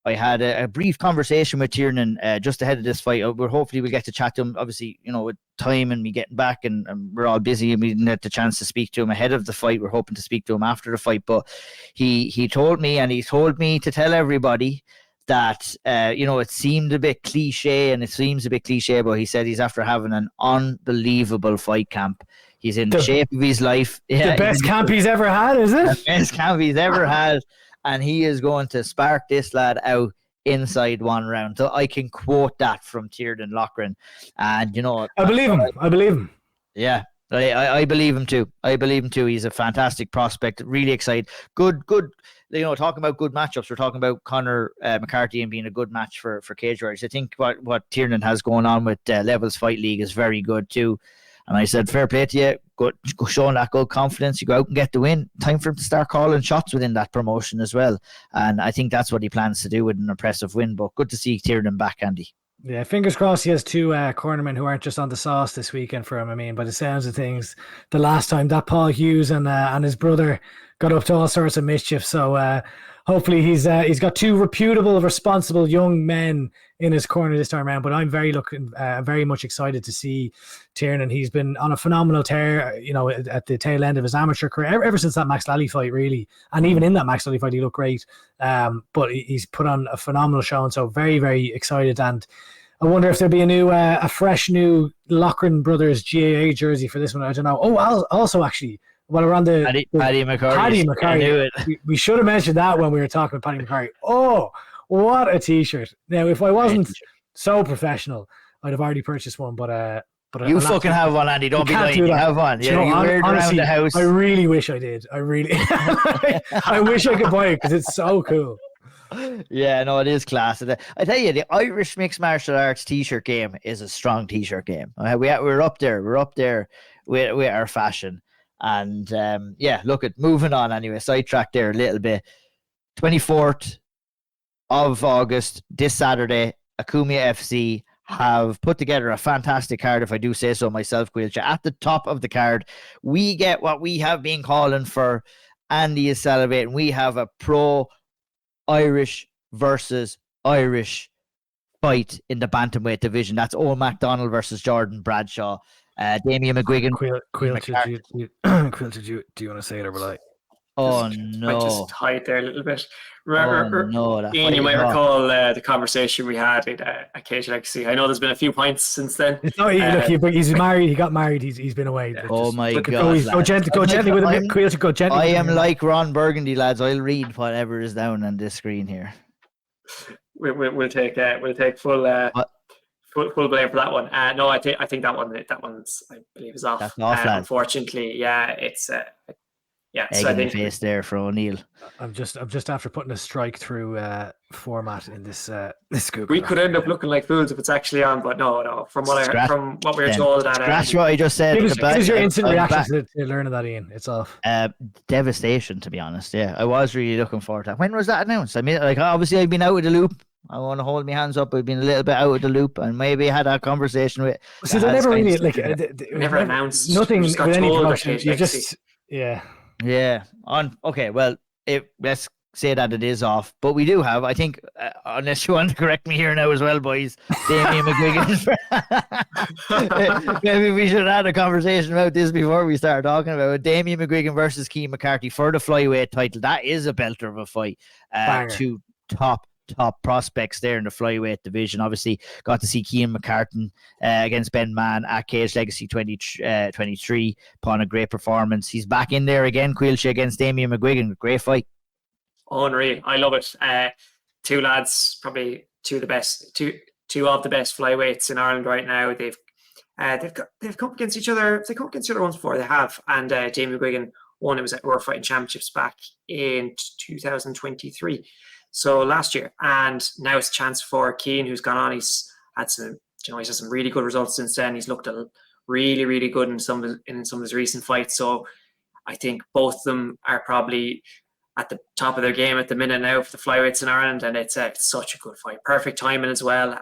had a brief conversation with Tiernan just ahead of this fight. Hopefully we'll get to chat to him, obviously, with time and me getting back, and we're all busy and we didn't get the chance to speak to him ahead of the fight. We're hoping to speak to him after the fight, but he told me to tell everybody that it seemed a bit cliche, and it seems a bit cliche, but he said he's after having an unbelievable fight camp. He's in the shape of his life. The best camp he's ever had, is it? The best camp he's ever had. And he is going to spark this lad out inside one round. So I can quote that from Tiernan Loughran. And, I believe him. Yeah, I believe him too. He's a fantastic prospect. Really excited. Good. Talking about good matchups, we're talking about Conor McCarthy and being a good match for Cage Warriors. I think what Tiernan has going on with Levels Fight League is very good too. And I said, fair play to you. Go showing that good confidence. You go out and get the win. Time for him to start calling shots within that promotion as well. And I think that's what he plans to do with an impressive win. But good to see Tiernan back, Andy. Yeah, fingers crossed he has two cornermen who aren't just on the sauce this weekend for him. I mean, by the sounds of things, the last time that Paul Hughes and his brother got up to all sorts of mischief. So hopefully he's got two reputable, responsible young men in his corner this time around. But I'm very much excited to see Tiernan. He's been on a phenomenal tear, at the tail end of his amateur career, ever since that Max Lally fight, really. And even in that Max Lally fight, he looked great. But he's put on a phenomenal show, and so very, very excited. And I wonder if there'll be a fresh new Loughran Brothers GAA jersey for this one. I don't know. Oh, also actually, while we're on the Paddy McCorry. We should have mentioned that when we were talking about Paddy McCorry. Oh, what a t-shirt! Now, if I wasn't so professional, I'd have already purchased one. But you fucking have one, Andy. Don't be lying. You have one. Yeah, you wear it around the house. I really wish I did. I wish I could buy it because it's so cool. Yeah, no, it is class. I tell you, the Irish mixed martial arts t-shirt game is a strong t-shirt game. We're up there. We're up there with our fashion. And look at moving on anyway. Sidetracked there a little bit. 24th of August, this Saturday, Akumia FC have put together a fantastic card, if I do say so myself, Caoilte. At the top of the card, we get what we have been calling for. Andy is celebrating. We have a pro-Irish versus Irish fight in the bantamweight division. That's Owen MacDonald versus Jordan Bradshaw. Damien McGuigan. Caoilte, do you want to say it or will I? Oh, no. I just hide there a little bit. Ian, you might recall the conversation we had at Cage Legacy. I know there's been a few points since then. He's married. He got married. He's been away. My God. Go gently with him. Caoilte, go gently. I am like Ron Burgundy, lads. I'll read whatever is down on this screen here. We'll take full blame for that one. No, I think that one's I believe is off. That's off, unfortunately, yeah, it's egg so I in the think face there for O'Neill. I'm just after putting a strike through format in this scoop. We could end up looking like fools if it's actually on, but no. From what we were told, that's what I just said. What is your instant reaction to learning that, Ian? It's off. Devastation, to be honest. Yeah, I was really looking forward to that. When was that announced? I mean, obviously I've been out of the loop. I want to hold my hands up. I've been a little bit out of the loop, and maybe I had that conversation with. See, they never really never announced. Nothing with any promotion. You just Yeah. Okay. Well, let's say that it is off, but we do have. I think, unless you want to correct me here now as well, boys. Damien McGuigan. Maybe we should have had a conversation about this before we start talking about it. Damien McGuigan versus Cian McCarthy for the flyweight title. That is a belter of a fight. Two top prospects there in the flyweight division. Obviously got to see Cian McCarthy against Ben Mann at Cage Legacy 23 upon a great performance. He's back in there again, Caoilte, against Damien McGuigan. Great fight. Unreal. I love it. Two lads, probably two of the best flyweights in Ireland right now. They've come against each other. They come against each other once before. They have. And Damien McGuigan won. It was at World Fighting Championships back in 2023. So last year, and now it's a chance for Cian, who's gone on. He's had some really good results since then. He's looked really, really good in some of his recent fights. So I think both of them are probably at the top of their game at the minute now for the flyweights in Ireland, and it's such a good fight. Perfect timing as well.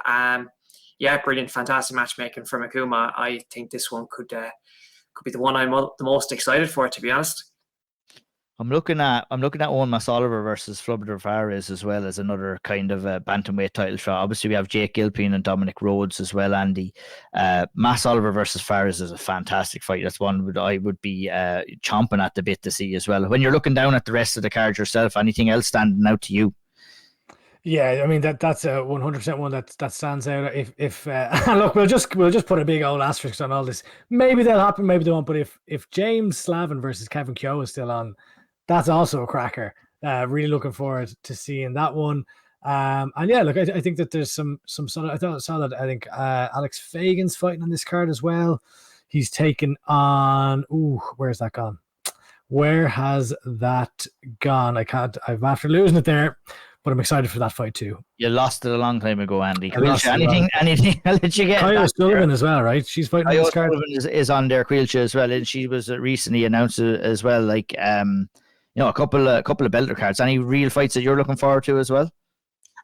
Brilliant, fantastic matchmaking from Akuma. I think this one could be the one I'm the most excited for, to be honest. I'm looking at Owen Oliver versus Flubber Fares as well as another kind of bantamweight title shot. Obviously, we have Jake Gilpin and Dominic Rhodes as well, Andy. Mass Oliver versus Fares is a fantastic fight. That's one I would be chomping at the bit to see as well. When you're looking down at the rest of the card yourself, anything else standing out to you? Yeah, I mean that's a 100% one that stands out. If look, we'll just put a big old asterisk on all this. Maybe they'll happen, maybe they won't. But if James Slavin versus Kevin Keogh is still on, that's also a cracker. Really looking forward to seeing that one. And yeah, look, I think that there's some sort of, I saw that I think Alex Fagan's fighting on this card as well. He's taken on, where's that gone? Where has that gone? I'm after losing it there, but I'm excited for that fight too. You lost it a long time ago, Andy. Anything I'll let you get. Kaya Sullivan as well, right? She's fighting on this card. Sullivan is on there, Caoilte as well, and she was recently announced as well, like a couple of belter cards. Any real fights that you're looking forward to as well?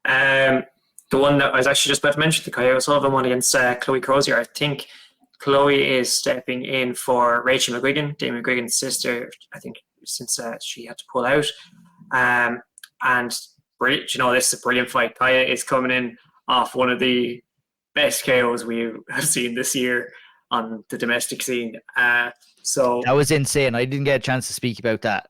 The one that I was actually just about to mention, the Kaya Sullivan one against Chloe Crozier. I think Chloe is stepping in for Rachel McGuigan, Damien McGuigan's sister. I think since she had to pull out. And brilliant, this is a brilliant fight. Kaya is coming in off one of the best KOs we have seen this year on the domestic scene. So that was insane. I didn't get a chance to speak about that.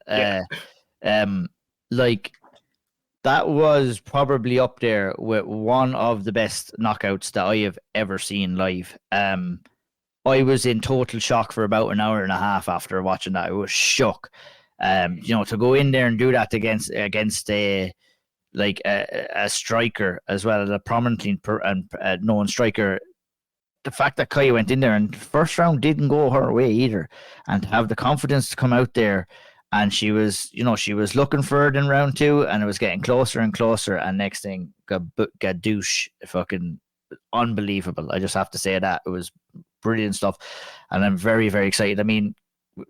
That was probably up there with one of the best knockouts that I have ever seen live. I was in total shock for about an hour and a half after watching that. I was shook. To go in there and do that against a striker as well as a prominently known striker. The fact that Kaya went in there and the first round didn't go her way either, and to have the confidence to come out there, and she was looking for it in round 2, and it was getting closer and closer, and next thing got douche, fucking unbelievable. I just have to say that it was brilliant stuff, and I'm very, very excited. I mean,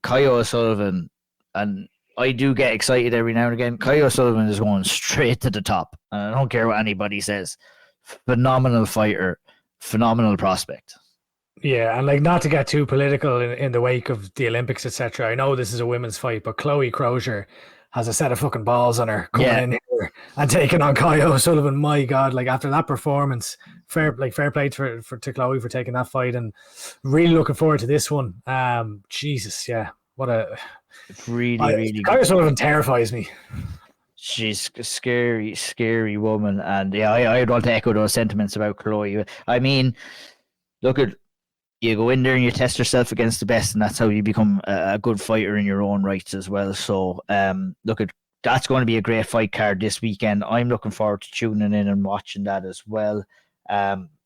Kaya O'Sullivan, and I do get excited every now and again. Kaya O'Sullivan is going straight to the top, and I don't care what anybody says. Phenomenal fighter, phenomenal prospect. Yeah, and not to get too political in the wake of the Olympics, etc. I know this is a women's fight, but Chloe Crozier has a set of fucking balls on her coming in here and taking on Kaya O'Sullivan. My God, after that performance, fair play to Chloe for taking that fight, and really looking forward to this one. Jesus, yeah, what a really Kaya O'Sullivan terrifies me. She's a scary, scary woman, and I'd want to echo those sentiments about Chloe. I mean, you go in there and you test yourself against the best, and that's how you become a good fighter in your own rights as well. So, that's going to be a great fight card this weekend. I'm looking forward to tuning in and watching that as well.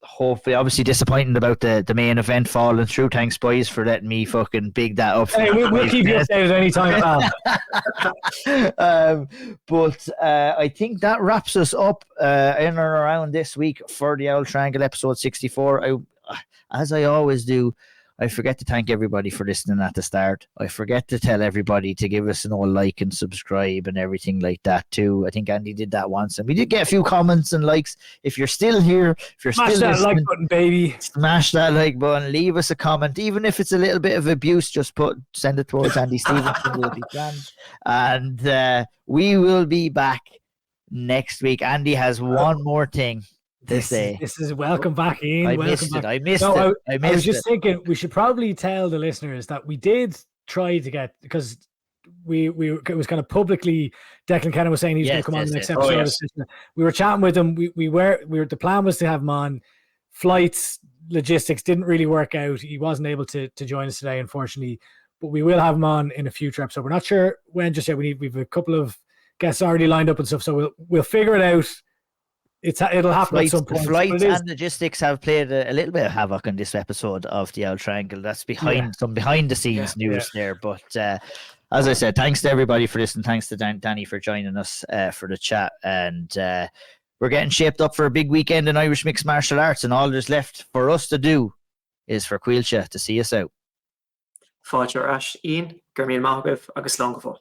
Hopefully, obviously disappointing about the main event falling through. Thanks, boys, for letting me fucking big that up. Hey, we'll keep you updated anytime. But I think that wraps us up in and around this week for the Owl Triangle episode 64. As I always do, I forget to thank everybody for listening at the start. I forget to tell everybody to give us an old like and subscribe and everything like that too. I think Andy did that once, and we did get a few comments and likes. If you're still here, if you're smash still that like button, baby. Smash that like button. Leave us a comment, even if it's a little bit of abuse. Just send it towards Andy Stevenson. Will be grand. And we will be back next week. Andy has one more thing. This is welcome back, Ian. I missed it. I was just thinking we should probably tell the listeners that we did try to get, because it was kind of publicly, Declan Kennan was saying he was going to come on the next episode. We were chatting with him. The plan was to have him on. Flights, logistics didn't really work out. He wasn't able to join us today, unfortunately. But we will have him on in a future episode. We're not sure when just yet. We've a couple of guests already lined up and stuff, so we'll figure it out. It'll happen at some point. Flights and logistics have played a little bit of havoc on this episode of the Owl Triangle. That's some behind the scenes news there. But as I said, thanks to everybody for listening. Thanks to Danny for joining us for the chat. And we're getting shaped up for a big weekend in Irish mixed martial arts. And all there's left for us to do is for Caoilte to see us out. Fáilte Ash, Ian, Gurmín Mahagah, agus Longafol.